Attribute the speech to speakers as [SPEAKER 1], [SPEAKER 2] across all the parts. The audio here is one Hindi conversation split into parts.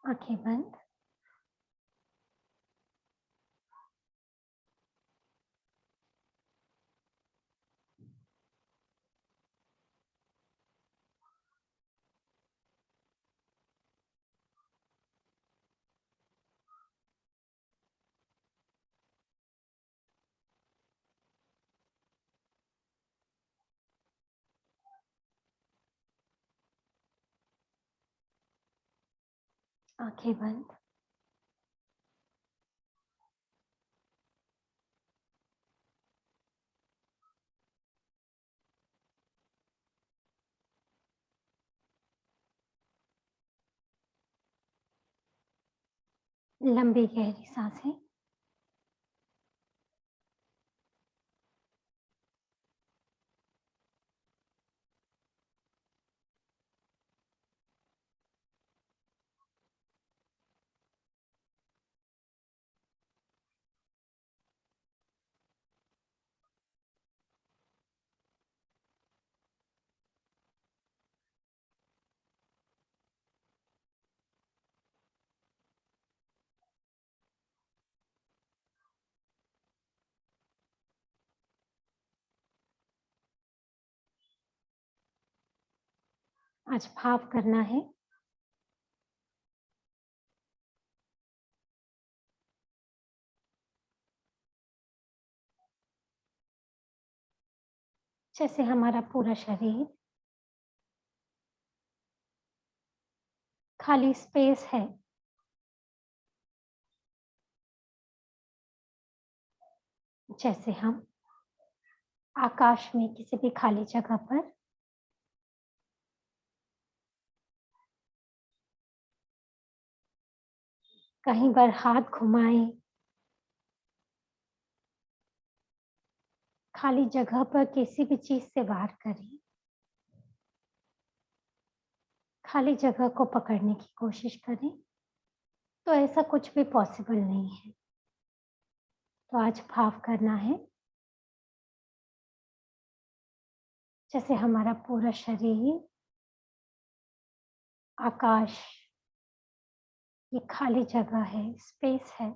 [SPEAKER 1] आंखें बंद। आंखें बंद। लंबी गहरी सांसें। आज भाव करना है जैसे हमारा पूरा शरीर खाली स्पेस है। जैसे हम आकाश में किसी भी खाली जगह पर कहीं पर हाथ घुमाएं, खाली जगह पर किसी भी चीज से वार करें, खाली जगह को पकड़ने की कोशिश करें, तो ऐसा कुछ भी पॉसिबल नहीं है। तो आज भाव करना है जैसे हमारा पूरा शरीर आकाश, ये खाली जगह है, स्पेस है।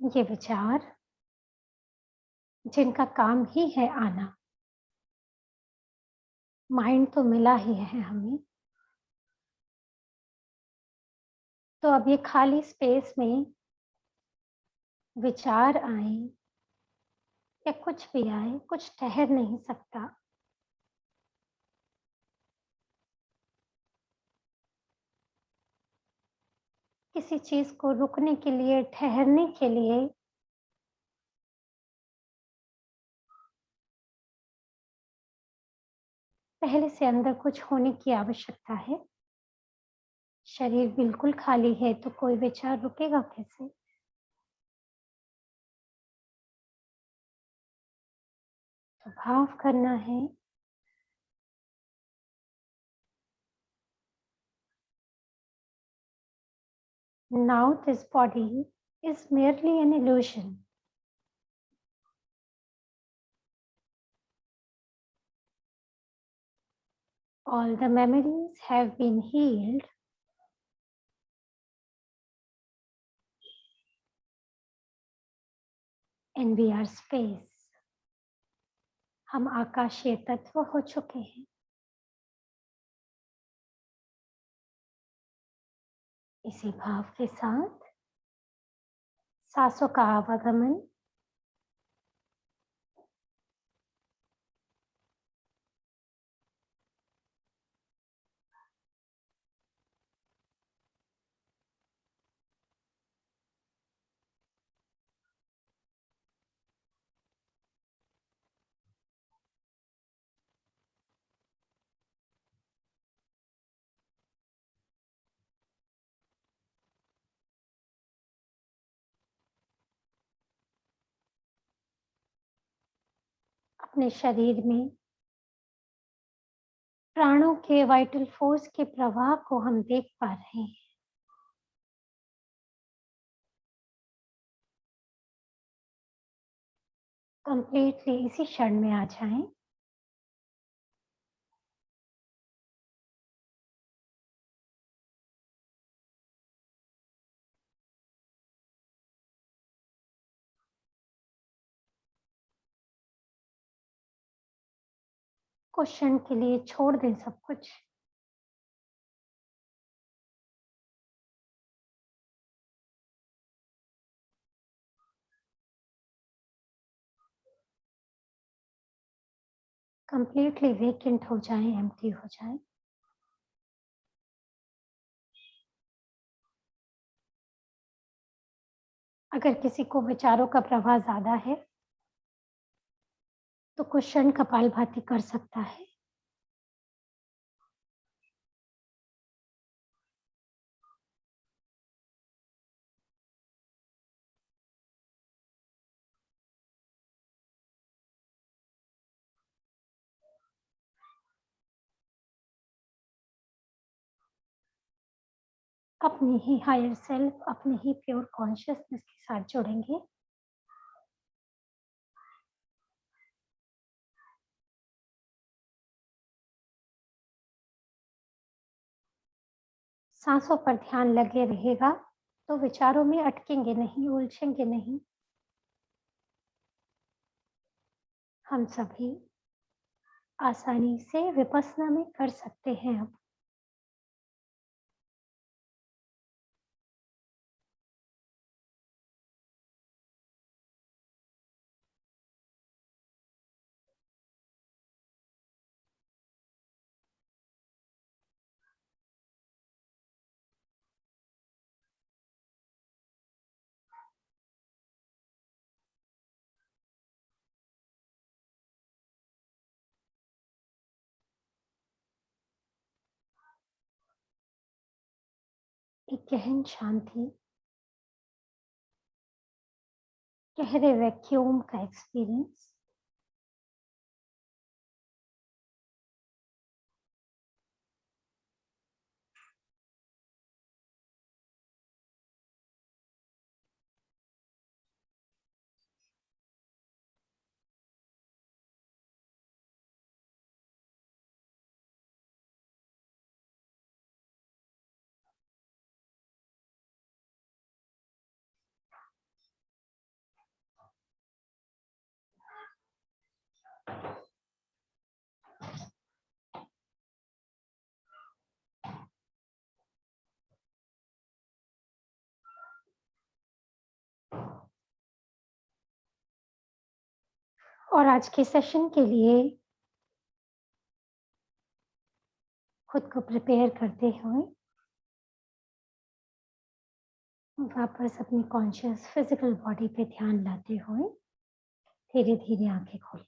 [SPEAKER 1] ये विचार जिनका काम ही है आना, माइंड तो मिला ही है हमें, तो अब ये खाली स्पेस में विचार आए या कुछ भी आए, कुछ ठहर नहीं सकता। किसी चीज को रुकने के लिए, ठहरने के लिए पहले से अंदर कुछ होने की आवश्यकता है। शरीर बिल्कुल खाली है तो कोई विचार रुकेगा कैसे? तो भाव करना है now this body is merely an illusion. All the memories have been healed and we are space. हम आकाशीय तत्व हो चुके हैं। इसी भाव के साथ सांसों का आवागमन अपने शरीर में प्राणों के वाइटल फोर्स के प्रवाह को हम देख पा रहे हैं। कंप्लीटली इसी क्षण में आ जाएं। कुछ क्षण के लिए छोड़ दें सब कुछ। कंप्लीटली वेकेंट हो जाएं, एम्प्टी हो जाएं। अगर किसी को विचारों का प्रवाह ज्यादा है तो कुछ क्षण कपालभाति कर सकता है। अपने ही हायर सेल्फ, अपने ही प्योर कॉन्शियसनेस के साथ जुड़ेंगे। सांसों पर ध्यान लगे रहेगा तो विचारों में अटकेंगे नहीं, उलझेंगे नहीं। हम सभी आसानी से विपස්සना में कर सकते हैं। अब एक गहन शांति, गहरे वैक्यूम का एक्सपीरियंस। और आज के सेशन के लिए खुद को प्रिपेयर करते हुए वापस अपनी कॉन्शियस फिजिकल बॉडी पे ध्यान लाते हुए धीरे धीरे आंखें खोलें।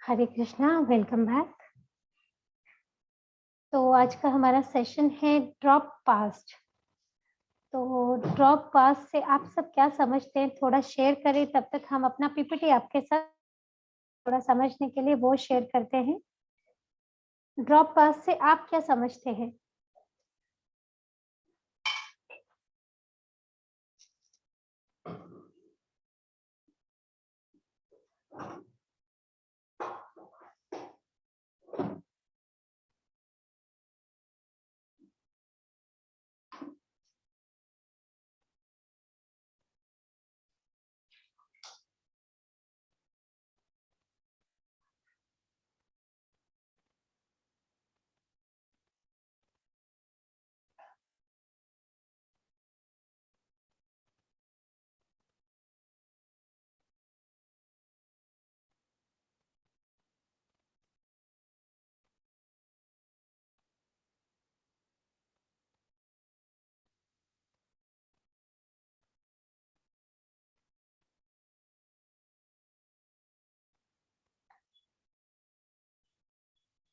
[SPEAKER 1] हरे कृष्णा, वेलकम बैक। तो आज का हमारा सेशन है ड्रॉप पास्ट। तो ड्रॉप पास्ट से आप सब क्या समझते हैं, थोड़ा शेयर करें। तब तक हम अपना पीपीटी आपके साथ थोड़ा समझने के लिए वो शेयर करते हैं। ड्रॉप पास्ट से आप क्या समझते हैं?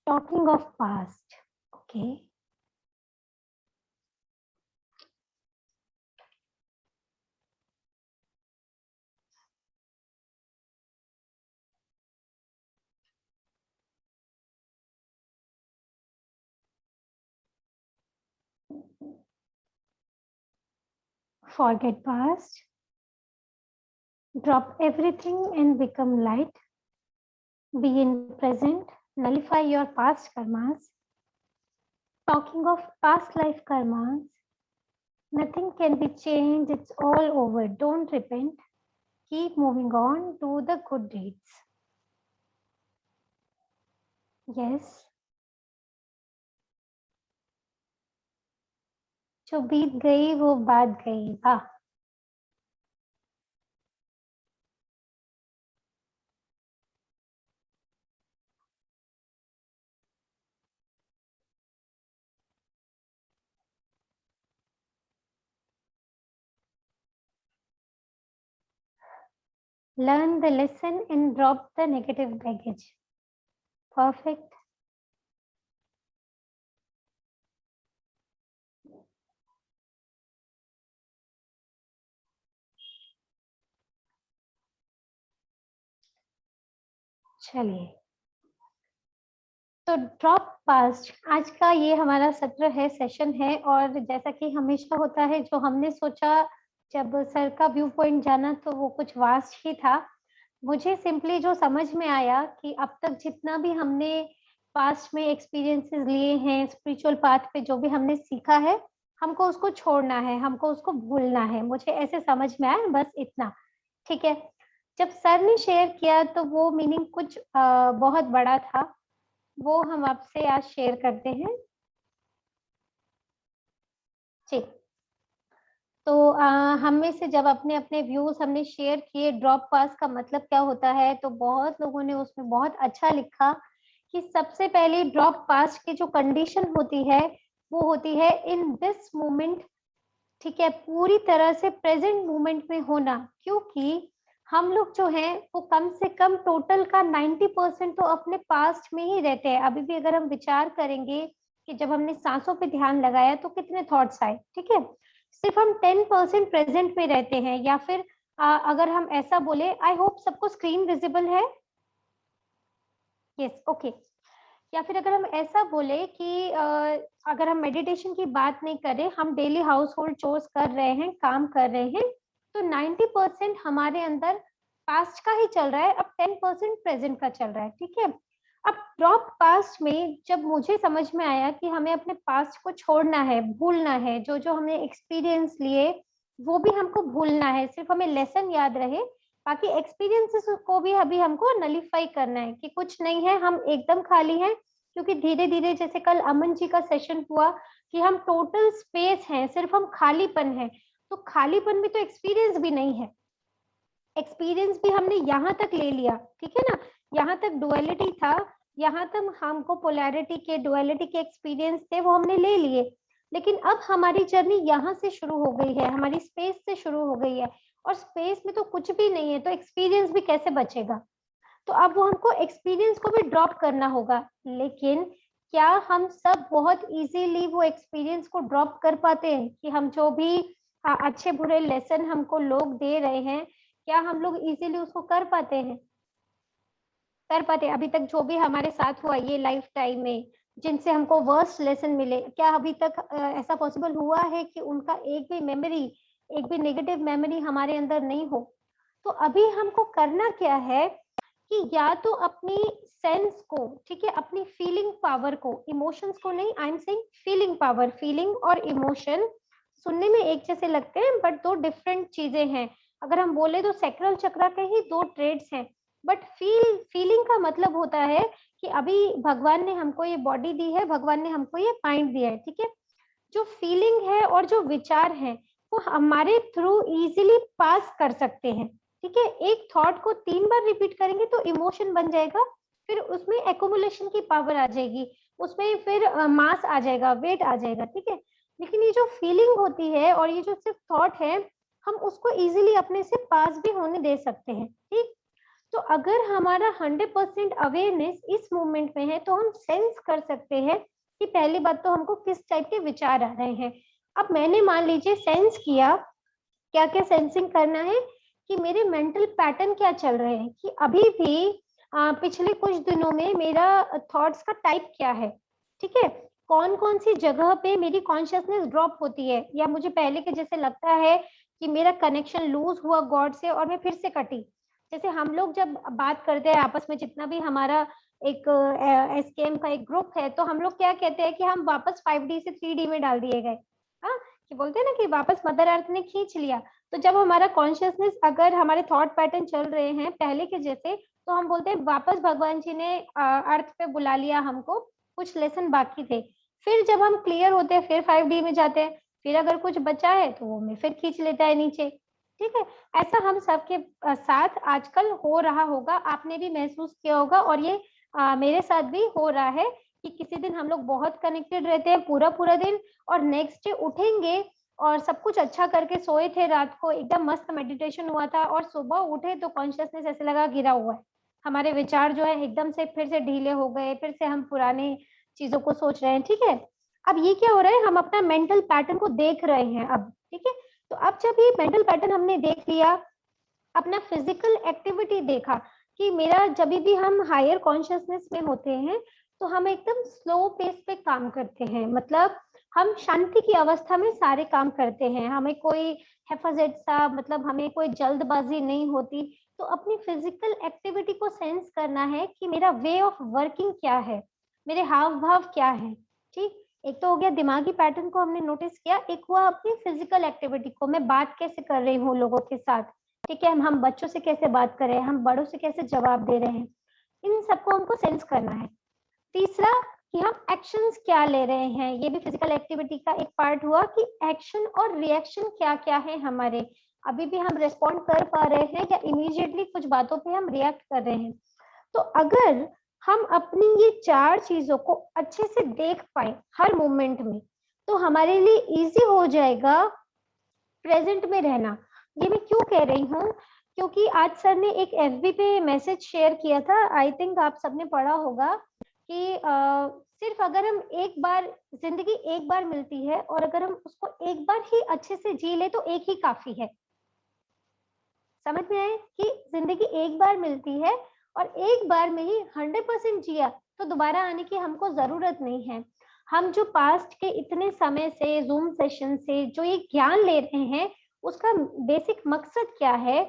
[SPEAKER 1] Talking of past, okay. forget past, drop everything and become light, be in present, nullify your past karmas. Talking of past life karmas, nothing can be changed, it's all over. Don't repent, keep moving on, do the good deeds. Yes, जो बीत गई वो बात गई। वाह, learn the lesson and drop the negative baggage. Perfect. चलिए, तो ड्रॉप पास्ट आज का ये हमारा सत्र है, सेशन है। और जैसा कि हमेशा होता है, जो हमने सोचा जब सर का व्यू पॉइंट जाना तो वो कुछ वास्ट ही था। मुझे सिंपली जो समझ में आया कि अब तक जितना भी हमने पास्ट में एक्सपीरियंसेस लिए हैं, स्पिरिचुअल पाथ पे जो भी हमने सीखा है, हमको उसको छोड़ना है, हमको उसको भूलना है। मुझे ऐसे समझ में आया, बस इतना। ठीक है, जब सर ने शेयर किया तो वो मीनिंग कुछ बहुत बड़ा था, वो हम आपसे आज शेयर करते हैं। जी, तो हम में से जब अपने अपने व्यूज हमने शेयर किए, ड्रॉप पास का मतलब क्या होता है, तो बहुत लोगों ने उसमें बहुत अच्छा लिखा कि सबसे पहले ड्रॉप पास की जो कंडीशन होती है वो होती है इन दिस मोमेंट। ठीक है, पूरी तरह से प्रेजेंट मोमेंट में होना, क्योंकि हम लोग जो हैं वो कम से कम टोटल का 90% तो अपने पास्ट में ही रहते हैं। अभी भी अगर हम विचार करेंगे कि जब हमने सांसों पे ध्यान लगाया तो कितने थॉट्स आए, ठीक है, सिर्फ हम 10% प्रेजेंट में रहते हैं। या फिर अगर हम ऐसा बोले, आई होप सबको स्क्रीन विजिबल है। Yes, okay. या फिर अगर हम ऐसा बोले कि अगर हम मेडिटेशन की बात नहीं करें, हम डेली हाउस होल्ड चोर्स कर रहे हैं, काम कर रहे हैं, तो 90% हमारे अंदर पास्ट का ही चल रहा है, अब 10% प्रेजेंट का चल रहा है। ठीक है, अब ड्रॉप पास्ट में जब मुझे समझ में आया कि हमें अपने पास्ट को छोड़ना है, भूलना है, जो जो हमने एक्सपीरियंस लिए वो भी हमको भूलना है, सिर्फ हमें लेसन याद रहे, बाकी एक्सपीरियंसेस को भी अभी हमको नलिफाई करना है कि कुछ नहीं है, हम एकदम खाली हैं। क्योंकि धीरे धीरे, जैसे कल अमन जी का सेशन हुआ कि हम टोटल स्पेस हैं, सिर्फ हम खालीपन है, तो खालीपन में तो एक्सपीरियंस भी नहीं है। एक्सपीरियंस भी हमने यहाँ तक ले लिया, ठीक है ना, यहाँ तक डुअलिटी था, यहाँ तक हमको पोलैरिटी के, डुअलिटी के एक्सपीरियंस थे, वो हमने ले लिए। लेकिन अब हमारी जर्नी यहाँ से शुरू हो गई है, हमारी स्पेस से शुरू हो गई है, और स्पेस में तो कुछ भी नहीं है, तो एक्सपीरियंस भी कैसे बचेगा। तो अब वो हमको एक्सपीरियंस को भी ड्रॉप करना होगा। लेकिन क्या हम सब बहुत इजीली वो एक्सपीरियंस को ड्रॉप कर पाते हैं कि हम जो भी अच्छे बुरे लेसन हमको लोग दे रहे हैं, क्या हम लोग इजीली उसको कर पाते हैं? कर पाते? अभी तक जो भी हमारे साथ हुआ ये लाइफ टाइम में, जिनसे हमको वर्स्ट लेसन मिले, क्या अभी तक ऐसा पॉसिबल हुआ है कि उनका एक भी मेमोरी, एक भी नेगेटिव मेमोरी हमारे अंदर नहीं हो? तो अभी हमको करना क्या है कि या तो अपनी सेंस को, ठीक है, अपनी फीलिंग पावर को, इमोशंस को नहीं, I am saying feeling power, feeling और इमोशन सुनने में एक जैसे लगते हैं बट दो डिफरेंट चीजें हैं। अगर हम बोले तो सैक्रल चक्र के ही दो ट्रेड्स हैं, बट फीलिंग का मतलब होता है कि अभी भगवान ने हमको ये बॉडी दी है, भगवान ने हमको ये माइंड दिया है, ठीक है। जो फीलिंग है और जो विचार है वो हमारे थ्रू इजीली पास कर सकते हैं, ठीक है। एक थॉट को 3 बार रिपीट करेंगे तो इमोशन बन जाएगा, फिर उसमें एक्युमुलेशन की पावर आ जाएगी, उसमें फिर मास आ जाएगा, वेट आ जाएगा, ठीक है। लेकिन ये जो फीलिंग होती है और ये जो सिर्फ थॉट है, हम उसको इजीली अपने से पास भी होने दे सकते हैं, ठीक। तो अगर हमारा 100% अवेयरनेस इस मोमेंट में है तो हम सेंस कर सकते हैं कि पहली बात तो हमको किस टाइप के विचार आ रहे हैं। अब मैंने मान लीजिए सेंस किया, क्या क्या सेंसिंग करना है कि मेरे मेंटल पैटर्न क्या चल रहे हैं, कि अभी भी पिछले कुछ दिनों में मेरा थॉट्स का टाइप क्या है, ठीक है। कौन कौन सी जगह पे मेरी कॉन्शियसनेस ड्रॉप होती है, या मुझे पहले के जैसे लगता है कि मेरा कनेक्शन लूज हुआ गॉड से और मैं फिर से कटी। जैसे हम लोग जब बात करते हैं आपस में, जितना भी हमारा एक एसकेएम का एक ग्रुप है, तो हम लोग क्या कहते हैं कि हम वापस 5D से 3D में डाल दिए गए। हाँ, कि बोलते हैं ना कि वापस मदर अर्थ ने खींच लिया। तो जब हमारा कॉन्शियसनेस, अगर हमारे थॉट पैटर्न चल रहे हैं पहले के जैसे, तो हम बोलते हैं वापस भगवान जी ने अर्थ पे बुला लिया हमको, कुछ लेसन बाकी थे। फिर जब हम क्लियर होते हैं फिर 5D में जाते हैं, फिर अगर कुछ बचा है तो वो में फिर खींच लेता है नीचे। ठीक है, ऐसा हम सबके साथ आजकल हो रहा होगा, आपने भी महसूस किया होगा, और ये मेरे साथ भी हो रहा है कि किसी दिन हम लोग बहुत कनेक्टेड रहते हैं पूरा पूरा दिन, और नेक्स्ट डे उठेंगे और सब कुछ अच्छा करके सोए थे, रात को एकदम मस्त मेडिटेशन हुआ था, और सुबह उठे तो कॉन्शियसनेस ऐसे लगा गिरा हुआ है। हमारे विचार जो है एकदम से फिर से ढीले हो गए, फिर से हम पुराने चीजों को सोच रहे हैं। ठीक है, अब ये क्या हो रहा है, हम अपना मेंटल पैटर्न को देख रहे हैं अब। ठीक है, तो अब जब ये मेंटल पैटर्न हमने देख लिया, अपना फिजिकल एक्टिविटी देखा कि मेरा जब भी हम हायर कॉन्शियसनेस में होते हैं तो हम एकदम स्लो पेस पे काम करते हैं, मतलब हम शांति की अवस्था में सारे काम करते हैं, हमें कोई हेफाजत सा, मतलब हमें कोई जल्दबाजी नहीं होती। तो अपनी फिजिकल एक्टिविटी को सेंस करना है कि मेरा वे ऑफ वर्किंग क्या है, मेरे हाव भाव क्या है। ठीक, एक तो हो गया दिमागी पैटर्न को हमने नोटिस किया, एक हुआ अपनी फिजिकल एक्टिविटी को, मैं बात कैसे कर रही हूँ लोगों के साथ। ठीक है, हम बच्चों से कैसे बात कर रहे हैं, हम बड़ों से कैसे जवाब दे रहे हैं, इन सबको हमको सेंस करना है। तीसरा कि हम एक्शंस क्या ले रहे हैं, ये भी फिजिकल एक्टिविटी का एक पार्ट हुआ कि एक्शन और रिएक्शन क्या क्या है हमारे, अभी भी हम रिस्पॉन्ड कर पा रहे हैं या इमीडिएटली कुछ बातों पे हम रिएक्ट कर रहे हैं। तो अगर हम अपनी ये 4 चीजों को अच्छे से देख पाए हर मोमेंट में, तो हमारे लिए इजी हो जाएगा प्रेजेंट में रहना। ये मैं क्यों कह रही हूँ, क्योंकि आज सर ने एक एफबी पे मैसेज शेयर किया था, आई थिंक आप सबने पढ़ा होगा कि सिर्फ अगर हम एक बार, जिंदगी एक बार मिलती है और अगर हम उसको एक बार ही अच्छे से जी ले तो एक ही काफी है। समझ में आए कि जिंदगी एक बार मिलती है और एक बार में ही 100% जिया तो दोबारा आने की हमको जरूरत नहीं है। हम जो पास्ट के इतने समय से जूम सेशन से जो ये ज्ञान ले रहे हैं, उसका बेसिक मकसद क्या है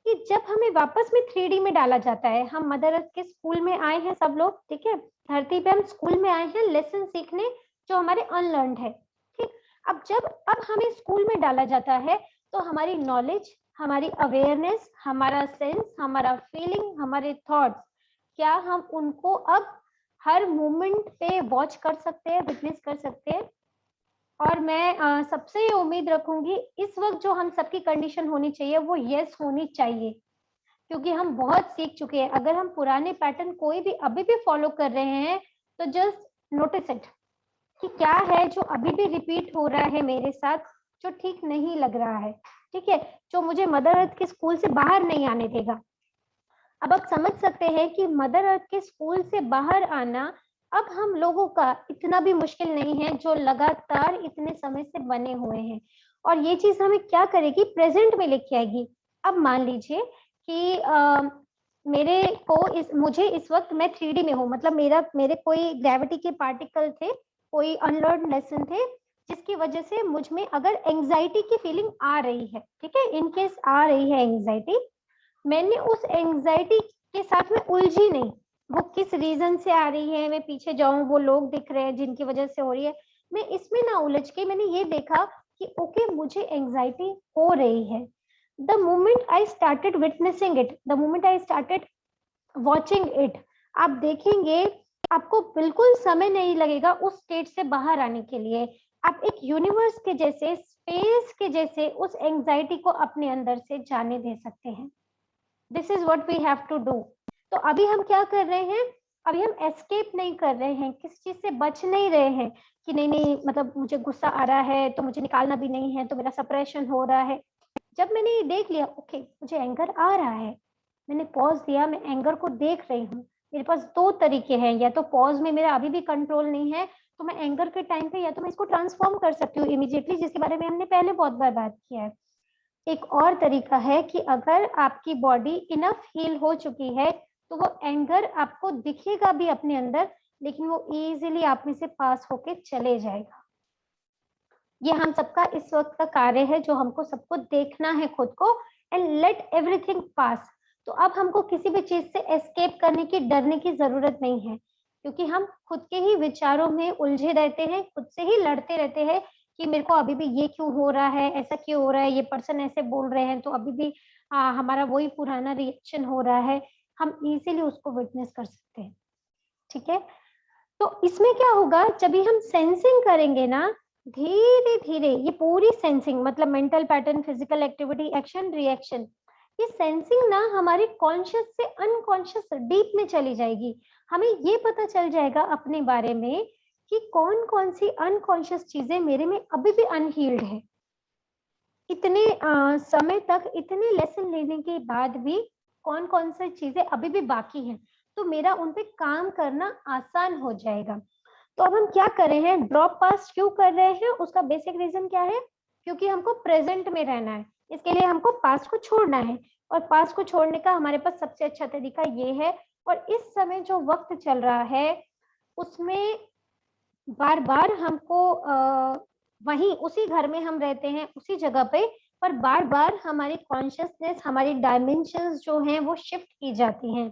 [SPEAKER 1] कि जब हमें वापस में 3D में डाला जाता है, हम मदर अर्थ के स्कूल में आए हैं सब लोग, ठीक है, धरती पे हम स्कूल में आए हैं लेसन सीखने जो हमारे अनलर्नड है। ठीक, अब हमें स्कूल में डाला जाता है तो हमारी नॉलेज, हमारी अवेयरनेस, हमारा सेंस, हमारा फीलिंग, हमारे थॉट्स, क्या हम उनको अब हर मोमेंट पे वॉच कर सकते हैं, विटनेस कर सकते हैं। और मैं सबसे ये उम्मीद रखूंगी इस वक्त जो हम सबकी कंडीशन होनी चाहिए वो यस होनी चाहिए, क्योंकि हम बहुत सीख चुके हैं। अगर हम पुराने पैटर्न कोई भी अभी भी फॉलो कर रहे हैं तो जस्ट नोटिस इट कि क्या है जो अभी भी रिपीट हो रहा है मेरे साथ, जो ठीक नहीं लग रहा है। ठीक है, जो मुझे मदर अर्थ के स्कूल से बाहर नहीं आने देगा। अब आप समझ सकते हैं कि मदर अर्थ के स्कूल से बाहर आना अब हम लोगों का इतना भी मुश्किल नहीं है, जो लगातार इतने समय से बने हुए हैं। और ये चीज हमें क्या करेगी, प्रेजेंट में लेके आएगी। अब मान लीजिए कि मुझे इस वक्त मैं 3D में हूँ, मतलब मेरे कोई ग्रेविटी के पार्टिकल थे, कोई अनलर्न लेसन थे, जिसकी वजह से मुझ में अगर एंजाइटी की फीलिंग आ रही है, ठीक है, इनकेस आ रही है एंजाइटी, मैंने उस एंजाइटी के साथ में उलझी नहीं, वो किस रीजन से आ रही है, मैं पीछे जाऊं, वो लोग दिख रहे हैं जिनकी वजह से हो रही है, मैं इसमें ना उलझ के मैंने ये देखा कि ओके मुझे एंजाइटी हो रही है। The moment I started witnessing it, the moment I started watching it, आप देखेंगे आपको बिल्कुल समय नहीं लगेगा उस स्टेट से बाहर आने के लिए। आप एक यूनिवर्स के जैसे, स्पेस के जैसे उस एंजाइटी को अपने अंदर से जाने दे सकते हैं। This is what we have to do. तो अभी हम क्या कर रहे हैं, अभी हम एस्केप नहीं कर रहे हैं, किसी चीज से बच नहीं रहे हैं कि नहीं नहीं, मतलब मुझे गुस्सा आ रहा है तो मुझे निकालना भी नहीं है तो मेरा सप्रेशन हो रहा है। जब मैंने ये देख लिया ओके मुझे एंगर आ रहा है, मैंने पॉज दिया, मैं एंगर को देख रही हूँ। मेरे पास 2 तरीके हैं, या तो पॉज में मेरा अभी भी कंट्रोल नहीं है तो मैं एंगर के टाइम पे या तो मैं इसको ट्रांसफॉर्म कर सकती हूँ इमीडिएटली, जिसके बारे में हमने पहले बहुत बार बात किया है। एक और तरीका है कि अगर आपकी बॉडी इनफ हील हो चुकी है तो वो एंगर आपको दिखेगा भी अपने अंदर, लेकिन वो इजीली आप में से पास होके चले जाएगा। ये हम सबका इस वक्त का कार्य है, जो हमको सबको देखना है खुद को, एंड लेट एवरीथिंग पास। तो अब हमको किसी भी चीज से एस्केप करने की, डरने की जरूरत नहीं है, क्योंकि हम खुद के ही विचारों में उलझे रहते हैं, खुद से ही लड़ते रहते हैं कि मेरे को अभी भी ये क्यों हो रहा है, ऐसा क्यों हो रहा है, ये पर्सन ऐसे बोल रहे हैं, तो अभी भी हमारा वही पुराना रिएक्शन हो रहा है। हम इजीली उसको विटनेस कर सकते हैं, ठीक है। तो इसमें क्या होगा, जब भी हम सेंसिंग करेंगे ना, धीरे धीरे ये पूरी सेंसिंग, मतलब mental pattern, physical activity, action, reaction, ये सेंसिंग ना हमारे कॉन्शियस से अनकॉन्शियस डीप में चली जाएगी। हमें ये पता चल जाएगा अपने बारे में कि कौन कौन सी अनकॉन्शियस चीजें मेरे में अभी भी अनहील्ड है। इतने समय तक, इतने लेसन लेने के बाद भी कौन कौन सी चीजें अभी भी बाकी हैं, तो मेरा उन पे काम करना आसान हो जाएगा। तो अब हम क्या कर रहे हैं, ड्रॉप पास्ट क्यों कर रहे हैं, उसका बेसिक रीजन क्या है, क्योंकि हमको प्रेजेंट में रहना है, इसके लिए हमको पास्ट को छोड़ना है। और पास्ट को छोड़ने का हमारे पास सबसे अच्छा तरीका ये है, और इस समय जो वक्त चल रहा है उसमें बार बार हमको वहीं उसी घर में हम रहते हैं, उसी जगह पे, पर बार बार हमारी कॉन्शियसनेस, हमारी डायमेंशंस जो हैं वो शिफ्ट की जाती हैं।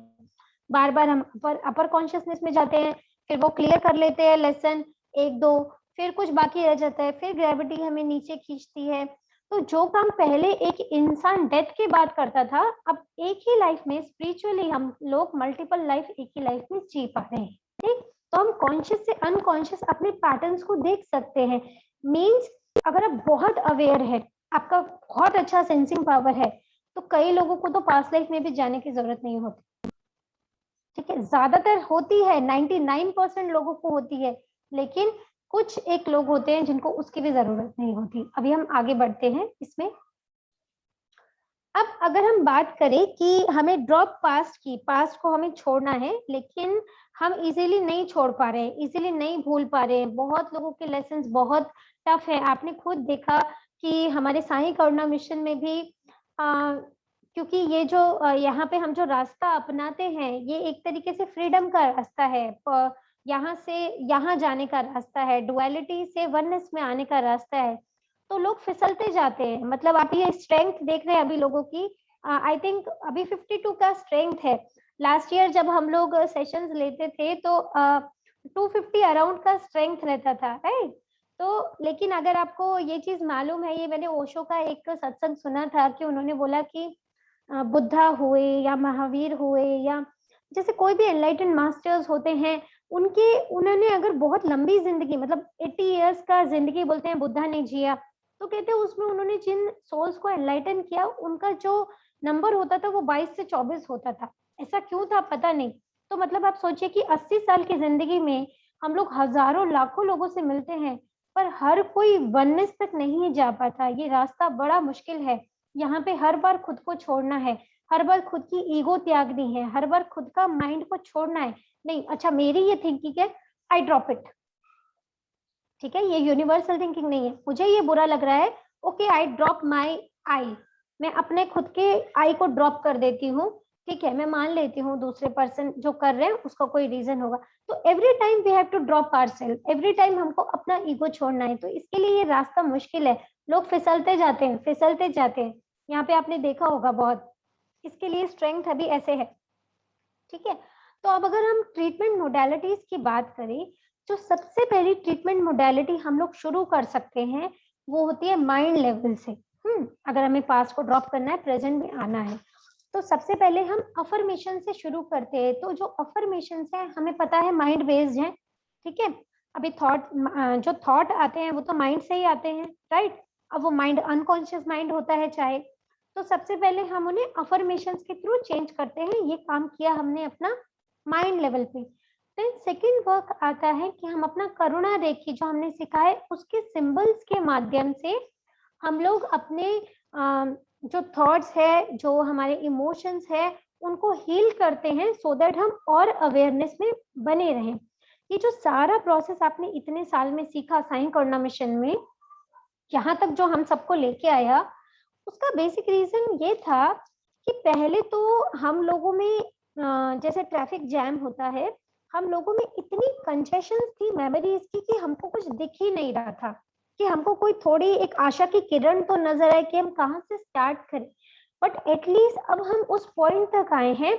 [SPEAKER 1] बार बार हम अपर कॉन्शियसनेस में जाते हैं, फिर वो क्लियर कर लेते हैं लेसन एक दो, फिर कुछ बाकी रह जाता है, फिर ग्रेविटी हमें नीचे खींचती है। तो जो काम पहले एक इंसान डेथ के बाद करता था, अब एक ही लाइफ में स्पिरिचुअली हम लोग मल्टीपल लाइफ एक ही लाइफ में जी पा रहे हैं, ठीक। तो हम कॉन्शियस से अनकॉन्शियस अपने पैटर्न्स को देख सकते हैं। मीन्स अगर आप बहुत अवेयर है, आपका बहुत अच्छा सेंसिंग पावर है, तो कई लोगों को तो पास्ट लाइफ में भी जाने की जरूरत नहीं होती, ठीक है। ज्यादातर होती है, 99% लोगों को होती है, लेकिन कुछ एक लोग होते हैं जिनको उसकी भी जरूरत नहीं होती। अभी हम आगे बढ़ते हैं इसमें। अब अगर हम बात करें कि हमें ड्रॉप पास्ट की, पास्ट को हमें छोड़ना है, लेकिन हम इजीली नहीं छोड़ पा रहे हैं, इजीली नहीं भूल पा रहे हैं, बहुत लोगों के लेसन बहुत टफ है। आपने खुद देखा कि हमारे साई करुणा मिशन में भी क्योंकि ये जो यहाँ पे हम जो रास्ता अपनाते हैं, ये एक तरीके से फ्रीडम का रास्ता है, यहाँ से यहाँ जाने का रास्ता है, डुअलिटी से वननेस में आने का रास्ता है। तो लोग फिसलते जाते हैं, मतलब आप ये स्ट्रेंथ देख रहे हैं अभी लोगों की, आई थिंक अभी 52 का स्ट्रेंथ है। लास्ट ईयर जब हम लोग सेशंस लेते थे तो 250 अराउंड का स्ट्रेंथ रहता था, राइट। तो लेकिन अगर आपको ये चीज मालूम है, ये मैंने ओशो का एक सत्संग सुना था कि उन्होंने बोला कि बुद्धा हुए या महावीर हुए या जैसे कोई भी एनलाइटेंड मास्टर्स होते हैं, उन्होंने अगर बहुत लंबी जिंदगी, मतलब 80 इयर्स का जिंदगी बोलते हैं बुद्धा ने जिया, तो कहते हैं उसमें उन्होंने जिन सोल्स को एनलाइटन किया, उनका जो नंबर होता था वो 22 से 24 होता था। ऐसा क्यों था पता नहीं। तो मतलब आप सोचिए कि 80 साल की जिंदगी में हम लोग हजारों लाखों लोगों से मिलते हैं, पर हर कोई वननेस तक नहीं जा पाता। ये रास्ता बड़ा मुश्किल है। यहाँ पे हर बार खुद को छोड़ना है, हर बार खुद की ईगो त्यागनी है, हर बार खुद का माइंड को छोड़ना है। नहीं, अच्छा मेरी ये थिंकिंग है, आई ड्रॉप इट, ठीक है। ये यूनिवर्सल थिंकिंग नहीं है, मुझे ये बुरा लग रहा है, ओके आई ड्रॉप माई आई, मैं अपने खुद के आई को ड्रॉप कर देती हूँ, ठीक है। मैं मान लेती हूँ दूसरे पर्सन जो कर रहे हैं उसका कोई रीजन होगा। तो every time we have to drop ourselves, every time हमको अपना ईगो छोड़ना है। तो इसके लिए ये रास्ता मुश्किल है, लोग फिसलते जाते हैं, फिसलते जाते हैं। यहाँ पे आपने देखा होगा बहुत, इसके लिए स्ट्रेंथ अभी ऐसे है, ठीक है। तो अब अगर हम ट्रीटमेंट मोडालिटीज की बात करें, जो सबसे पहली ट्रीटमेंट मोडालिटी हम लोग शुरू कर सकते हैं वो होती है माइंड लेवल से। अगर हमें पास्ट को ड्रॉप करना है, प्रेजेंट में आना है, तो सबसे पहले हम अफर्मेशन से शुरू करते हैं। तो जो अफर्मेशन है हमें पता है माइंड बेस्ड है, ठीक है। अभी जो थॉट आते हैं वो तो माइंड से ही आते हैं, राइट। अब वो माइंड अनकॉन्शियस माइंड होता है चाहे, तो सबसे पहले हम उन्हें अफर्मेशंस के थ्रू चेंज करते हैं। ये काम किया हमने अपना माइंड लेवल पे। देन सेकंड वर्क आता है कि हम अपना करुणा रेखी जो हमने सीखा है उसके सिंबल्स के माध्यम से हम लोग अपने जो थॉट्स है, जो हमारे इमोशंस है, उनको हील करते हैं, सो दैट हम और अवेयरनेस में बने रहें। ये जो सारा प्रोसेस आपने इतने साल में सीखा साई करुणा मिशन में, यहाँ तक जो हम सबको लेके आया, उसका बेसिक रीजन ये था कि पहले तो हम लोगों में जैसे ट्रैफिक जैम होता है, हम लोगों में इतनी कंजेशन थी मेमोरीज की कि हमको कुछ दिख ही नहीं रहा था। कि हमको कोई थोड़ी एक आशा की किरण तो नजर आए कि हम कहाँ से स्टार्ट करें, बट एटलीस्ट अब हम उस पॉइंट तक आए हैं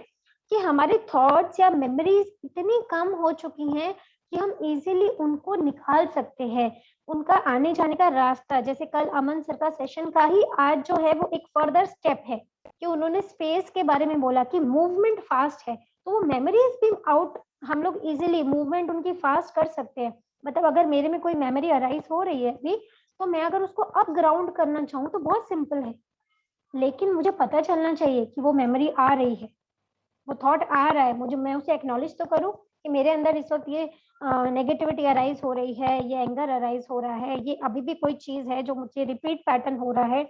[SPEAKER 1] कि हमारे थॉट्स या मेमोरीज इतनी कम हो चुकी हैं कि हम इजीली उनको निकाल सकते हैं। उनका आने जाने का रास्ता, जैसे कल अमन सर का सेशन का ही आज जो है वो एक फर्दर स्टेप है कि उन्होंने स्पेस के बारे में बोला कि मूवमेंट फास्ट है, तो वो मेमोरीज भी आउट हम लोग इजीली मूवमेंट उनकी फास्ट कर सकते हैं। मतलब अगर मेरे में कोई मेमोरी अराइज हो रही है अभी, तो मैं अगर उसको अप ग्राउंड करना चाहूँ तो बहुत सिंपल है, लेकिन मुझे पता चलना चाहिए कि वो मेमोरी आ रही है, वो थॉट आ रहा है, मुझे मैं उसे एक्नॉलेज तो करूं कि मेरे अंदर इस वक्त ये नेगेटिविटी अराइज हो रही है, ये एंगर अराइज हो रहा है, ये अभी भी कोई चीज है जो मुझे रिपीट पैटर्न हो रहा है,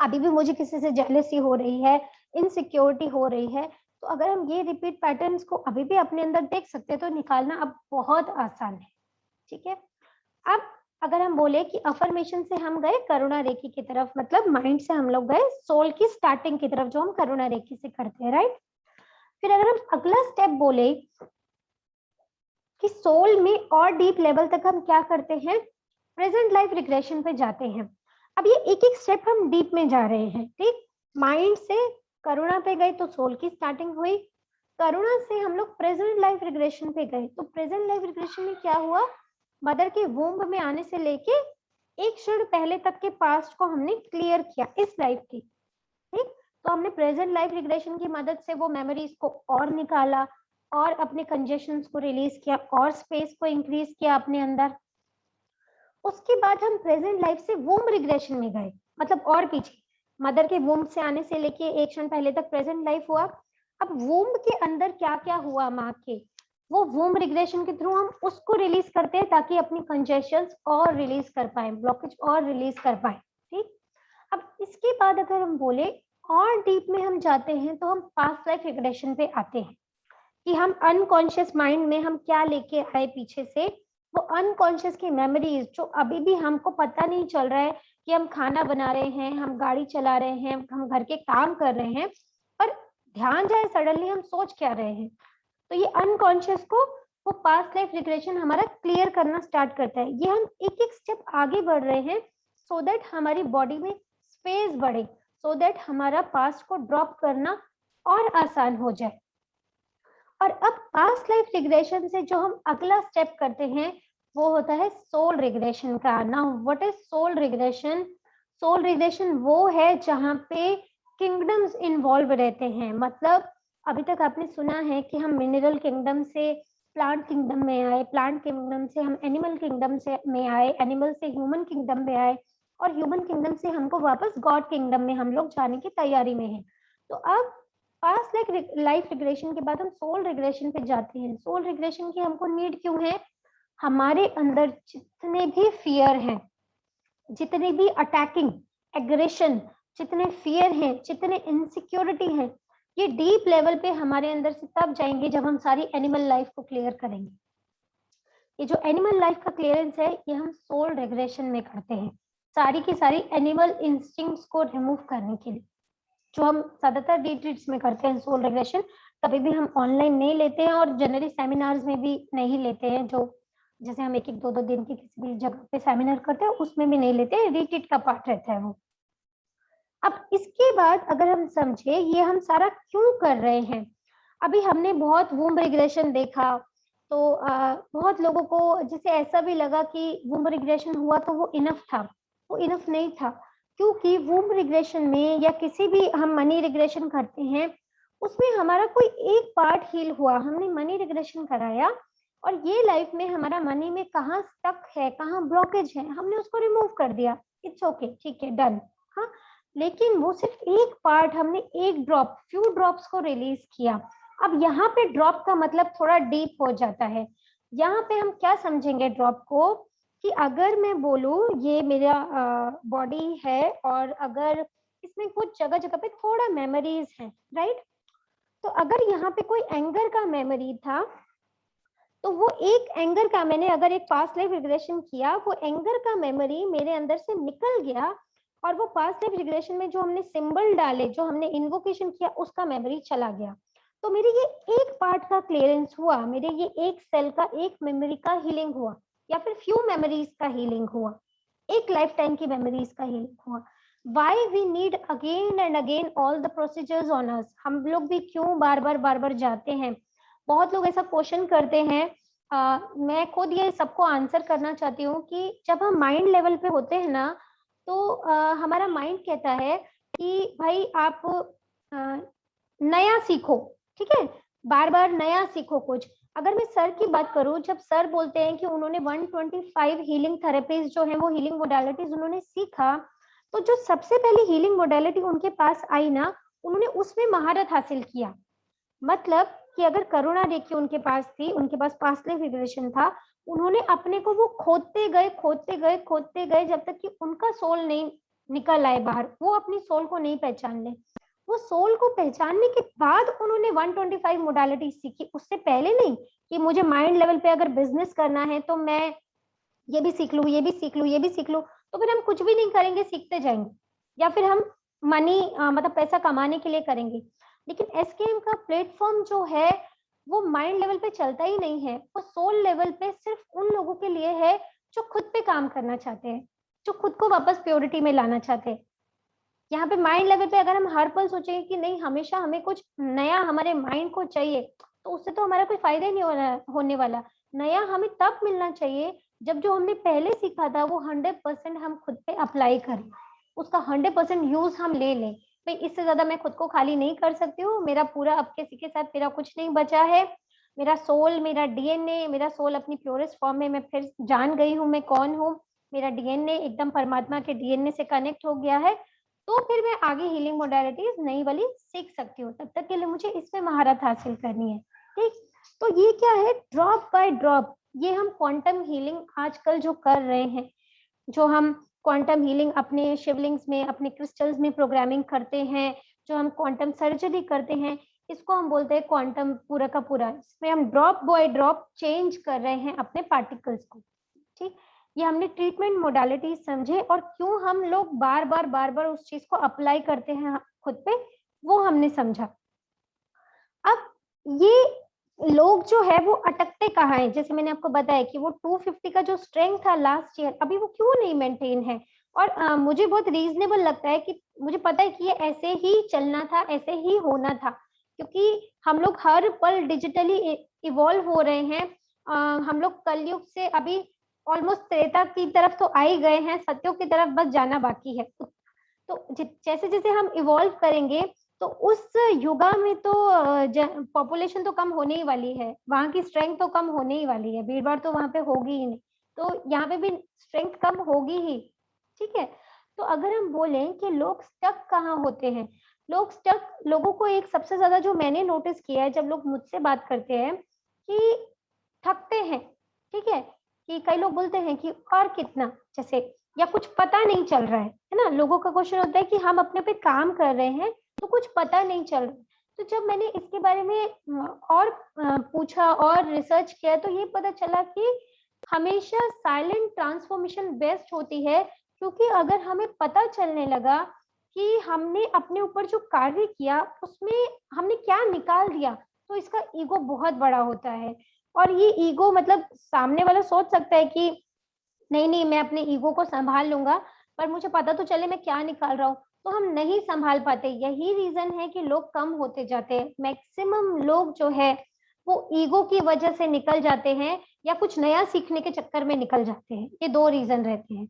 [SPEAKER 1] अभी भी मुझे किसी से जेलसी हो रही है, इनसिक्योरिटी हो रही है। तो अगर हम ये रिपीट पैटर्न्स को अभी भी अपने अंदर देख सकते हैं तो निकालना अब बहुत आसान है। ठीक है, अब अगर हम बोले कि अफर्मेशन से हम गए करुणा रेखी की तरफ, मतलब माइंड से हम लोग गए सोल की स्टार्टिंग की तरफ जो हम करुणा रेखी से करते हैं, राइट। फिर अगर हम अगला स्टेप बोले कि सोल में और डीप लेवल तक हम क्या करते हैं, प्रेजेंट लाइफ रिग्रेशन पे जाते हैं। अब ये एक एक स्टेप हम डीप में जा रहे हैं, ठीक। माइंड से करुणा पे गए तो सोल की स्टार्टिंग हुई, करुणा से हम लोग प्रेजेंट लाइफ रिग्रेशन पे गए तो प्रेजेंट लाइफ रिग्रेशन में क्या हुआ, मदर के वूम्ब में आने से लेके एक क्षण पहले तक के पास्ट को हमने क्लियर किया इस लाइफ की, ठीक। तो हमने प्रेजेंट लाइफ रिग्रेशन की मदद से वो मेमोरीज को और निकाला और अपने कंजेशंस को रिलीज किया और स्पेस को इंक्रीज किया अपने अंदर। उसके बाद हम प्रेजेंट लाइफ से वूम्ब रिग्रेशन में गए, मतलब और पीछे मदर के वूम्ब से आने से लेके एक क्षण पहले तक प्रेजेंट लाइफ हुआ। अब वूम्ब के अंदर क्या क्या हुआ माँ के, वो वूम्ब रिग्रेशन के थ्रू हम उसको रिलीज करते हैं ताकि अपनी कंजेशंस और रिलीज कर पाए, ब्लॉकेज और रिलीज कर पाए, ठीक। अब इसके बाद अगर हम बोले और डीप में हम जाते हैं तो हम पास्ट लाइफ रिग्रेशन पे आते हैं कि हम अनकॉन्शियस माइंड में हम क्या लेके आए पीछे से, वो अनकॉन्शियस की मेमोरीज जो अभी भी हमको पता नहीं चल रहा है कि हम खाना बना रहे हैं, हम गाड़ी चला रहे हैं, हम घर के काम कर रहे हैं, पर ध्यान जाए सडनली हम सोच क्या रहे हैं, तो ये अनकॉन्शियस को वो पास्ट लाइफ रिग्रेशन हमारा क्लियर करना स्टार्ट करता है। ये हम एक एक स्टेप आगे बढ़ रहे हैं सो दैट हमारी बॉडी में स्पेस बढ़े, सो दैट हमारा पास्ट को ड्रॉप करना और आसान हो जाए। और अब पास्ट लाइफ रिग्रेशन से जो हम अगला स्टेप करते हैं वो होता है सोल रिग्रेशन का। Now what is soul regression? Soul regression वो है जहाँ पे किंगडम्स इन्वॉल्व रहते हैं, मतलब अभी तक आपने सुना है कि हम मिनरल किंगडम से प्लांट किंगडम में आए, प्लांट किंगडम से हम एनिमल किंगडम से में आए, एनिमल से ह्यूमन किंगडम में आए, और ह्यूमन किंगडम से हमको वापस गॉड किंगडम में हम लोग जाने की तैयारी में हैं। तो अब पास्ट लाइफ रिग्रेशन के बाद हम सोल रिग्रेशन पे जाते हैं। सोल रिग्रेशन की हमको नीड क्यों है? हमारे अंदर जितने भी फियर हैं, जितने भी अटैकिंग एग्रेशन, जितने फियर हैं, जितने इनसिक्योरिटी हैं, ये डीप लेवल पे हमारे अंदर से तब जाएंगे जब हम सारी एनिमल लाइफ को क्लियर करेंगे। ये जो एनिमल लाइफ का क्लियरेंस है ये हम सोल रिग्रेशन में करते हैं, सारी की सारी एनिमल इंस्टिंक्ट्स को रिमूव करने के लिए, जो हम ज्यादातर रिट्रीट्स में करते हैं सोल रिग्रेशन। कभी भी हम ऑनलाइन नहीं लेते हैं और जनरली सेमिनार्स में भी नहीं लेते हैं, जो जैसे हम एक एक दो दो दिन की किसी भी जगह पे सेमिनार करते हैं उसमें भी नहीं लेते हैं, रिट्रीट का पार्ट रहता है वो। अब इसके बाद अगर हम समझे ये हम सारा क्यों कर रहे हैं, अभी हमने बहुत वूम्ब रिग्रेशन देखा तो बहुत लोगों को जैसे ऐसा भी लगा कि वूम्ब रिग्रेशन हुआ तो वो इनफ था, वो इनफ नहीं था, क्योंकि वूम्ब रिग्रेशन में या किसी भी हम मनी रिग्रेशन करते हैं उसमें हमारा कोई एक पार्ट हील हुआ, हमने मनी रिग्रेशन कराया और ये लाइफ में हमारा मनी में कहाँ स्टक है, कहाँ ब्लॉकेज है, हमने उसको रिमूव कर दिया, इट्स ओके, ठीक है, डन। हाँ, लेकिन वो सिर्फ एक पार्ट, हमने एक ड्रॉप, फ्यू ड्रॉप्स को रिलीज किया। अब यहाँ पे ड्रॉप का मतलब थोड़ा डीप हो जाता है। यहाँ पे हम क्या समझेंगे ड्रॉप को, कि अगर मैं बोलूँ ये मेरा बॉडी है और अगर इसमें कुछ जगह जगह पे थोड़ा मेमोरीज है, राइट, तो अगर यहाँ पे कोई एंगर का मेमोरी था तो वो एक एंगर का, मैंने अगर एक पास्ट लाइफ रिग्रेशन किया, वो एंगर का मेमोरी मेरे अंदर से निकल गया और वो पास्ट लाइफ रिग्रेशन में जो हमने सिंबल डाले, जो हमने इन्वोकेशन किया, उसका मेमोरी चला गया। तो मेरे ये एक पार्ट का क्लियरेंस हुआ, मेरे ये एक सेल का, एक मेमोरी का हीलिंग हुआ, या फिर फ्यू मेमोरीज का हीलिंग हुआ। एक लाइफ टाइम की मेमोरीज का हीलिंग हुआ। Why we need again and again all the procedures on us, हम लोग भी क्यों बार बार जाते हैं। बहुत लोग ऐसा क्वेश्चन करते हैं, मैं खुद ये सबको आंसर करना चाहती हूँ कि जब हम माइंड लेवल पे होते हैं ना, तो हमारा माइंड कहता है कि भाई आप नया सीखो, ठीक है, बार बार नया सीखो कुछ। अगर मैं सर की बात करूं, जब सर बोलते हैं कि उन्होंने 125 हीलिंग थेरेपीज जो है वो हीलिंग मोडालिटीज उन्होंने सीखा, तो जो सबसे पहली हीलिंग मोडालिटी उनके पास आई ना, उन्होंने उसमें महारत हासिल किया। मतलब कि अगर करुणा रेखी उनके पास थी, उनके पास पास्ट लाइफ रिग्रेशन था, उन्होंने अपने को वो खोदते गए जब तक कि उनका सोल नहीं निकल आए बाहर, वो अपनी सोल को नहीं पहचान ले। वो सोल को पहचानने के बाद उन्होंने 125 मोडालिटी सीखी, उससे पहले नहीं कि मुझे माइंड लेवल पे अगर बिजनेस करना है तो मैं ये भी सीख लूं, ये भी सीख लूं, ये भी सीख लूं, तो फिर हम कुछ भी नहीं करेंगे, सीखते जाएंगे, या फिर हम मनी मतलब पैसा कमाने के लिए करेंगे। लेकिन एसकेएम का प्लेटफॉर्म जो है वो माइंड लेवल पे चलता ही नहीं है, वो सोल लेवल पे सिर्फ उन लोगों के लिए है जो खुद पे काम करना चाहते हैं, जो खुद को वापस प्योरिटी में लाना चाहते हैं। यहाँ पे माइंड लेवल पे अगर हम हर पल सोचेंगे कि नहीं हमेशा हमें कुछ नया हमारे माइंड को चाहिए, तो उससे तो हमारा कोई फायदा ही नहीं होने वाला। नया हमें तब मिलना चाहिए जब जो हमने पहले सीखा था वो 100% हम खुद पे अप्लाई करें, उसका 100% यूज हम ले लें। भाई इससे ज्यादा मैं खुद को खाली नहीं कर सकती हूँ, मेरा पूरा अब किसी के साथ मेरा कुछ नहीं बचा है, मेरा सोल, मेरा डीएनए, मेरा सोल अपनी प्योरेस्ट फॉर्म में मैं फिर जान गई हूँ मैं कौन हूँ, मेरा डीएनए एकदम परमात्मा के डीएनए से कनेक्ट हो गया है, तो फिर मैं आगे हीलिंग मोडालिटीज नई वाली सीख सकती हूँ। तब तक के लिए मुझे इसमें महारत हासिल करनी है, ठीक। तो ये क्या है, ड्रॉप बाय ड्रॉप, ये हम क्वांटम हीलिंग आजकल जो कर रहे हैं, जो हम क्वांटम हीलिंग अपने शिवलिंग्स में, अपने क्रिस्टल्स में प्रोग्रामिंग करते हैं, जो हम क्वांटम सर्जरी करते हैं, इसको हम बोलते हैं क्वांटम पूरा का पूरा। इसमें हम ड्रॉप बाय ड्रॉप चेंज कर रहे हैं अपने पार्टिकल्स को, ठीक। ये हमने ट्रीटमेंट मोडालिटी समझे, और क्यों हम लोग बार बार उस चीज को अप्लाई करते हैं खुद पे, वो हमने समझा। अब ये लोग जो है वो अटकते कहाँ है, जैसे मैंने आपको बताया कि वो 250 का जो स्ट्रेंथ था लास्ट ईयर, अभी वो क्यों नहीं मेंटेन है। और मुझे बहुत रीजनेबल लगता है कि मुझे पता है कि ये ऐसे ही चलना था, ऐसे ही होना था, क्योंकि हम लोग हर पल डिजिटली इवॉल्व हो रहे हैं। हम लोग कलयुग से अभी ऑलमोस्ट त्रेता की तरफ तो आ ही गए हैं, सत्युग की तरफ बस जाना बाकी है। तो जैसे जैसे हम इवॉल्व करेंगे, तो उस युगा में तो पॉपुलेशन तो कम होने ही वाली है, वहां की स्ट्रेंथ तो कम होने ही वाली है, भीड़ भाड़ तो वहां पे होगी ही नहीं, तो यहाँ पे भी स्ट्रेंथ कम होगी ही, ठीक है। तो अगर हम बोलें कि लोग स्टक कहाँ होते हैं, लोग स्टक, लोगों को एक सबसे ज्यादा जो मैंने नोटिस किया है जब लोग मुझसे बात करते हैं कि थकते हैं, ठीक है, कि कई लोग बोलते हैं कि और कितना, जैसे या कुछ पता नहीं चल रहा है ना, लोगों का क्वेश्चन होता है कि हम अपने पे काम कर रहे हैं तो कुछ पता नहीं चल रहा। तो जब मैंने इसके बारे में और पूछा और रिसर्च किया, तो ये पता चला कि हमेशा साइलेंट ट्रांसफॉर्मेशन बेस्ट होती है, क्योंकि अगर हमें पता चलने लगा कि हमने अपने ऊपर जो कार्य किया उसमें हमने क्या निकाल दिया, तो इसका ईगो बहुत बड़ा होता है। और ये ईगो मतलब सामने वाला सोच सकता है कि नहीं नहीं मैं अपने ईगो को संभाल लूंगा, पर मुझे पता तो चले मैं क्या निकाल रहा हूँ, तो हम नहीं संभाल पाते। यही रीजन है कि लोग कम होते जाते हैं, मैक्सिमम लोग जो है वो ईगो की वजह से निकल जाते हैं, या कुछ नया सीखने के चक्कर में निकल जाते हैं, ये दो रीजन रहते हैं,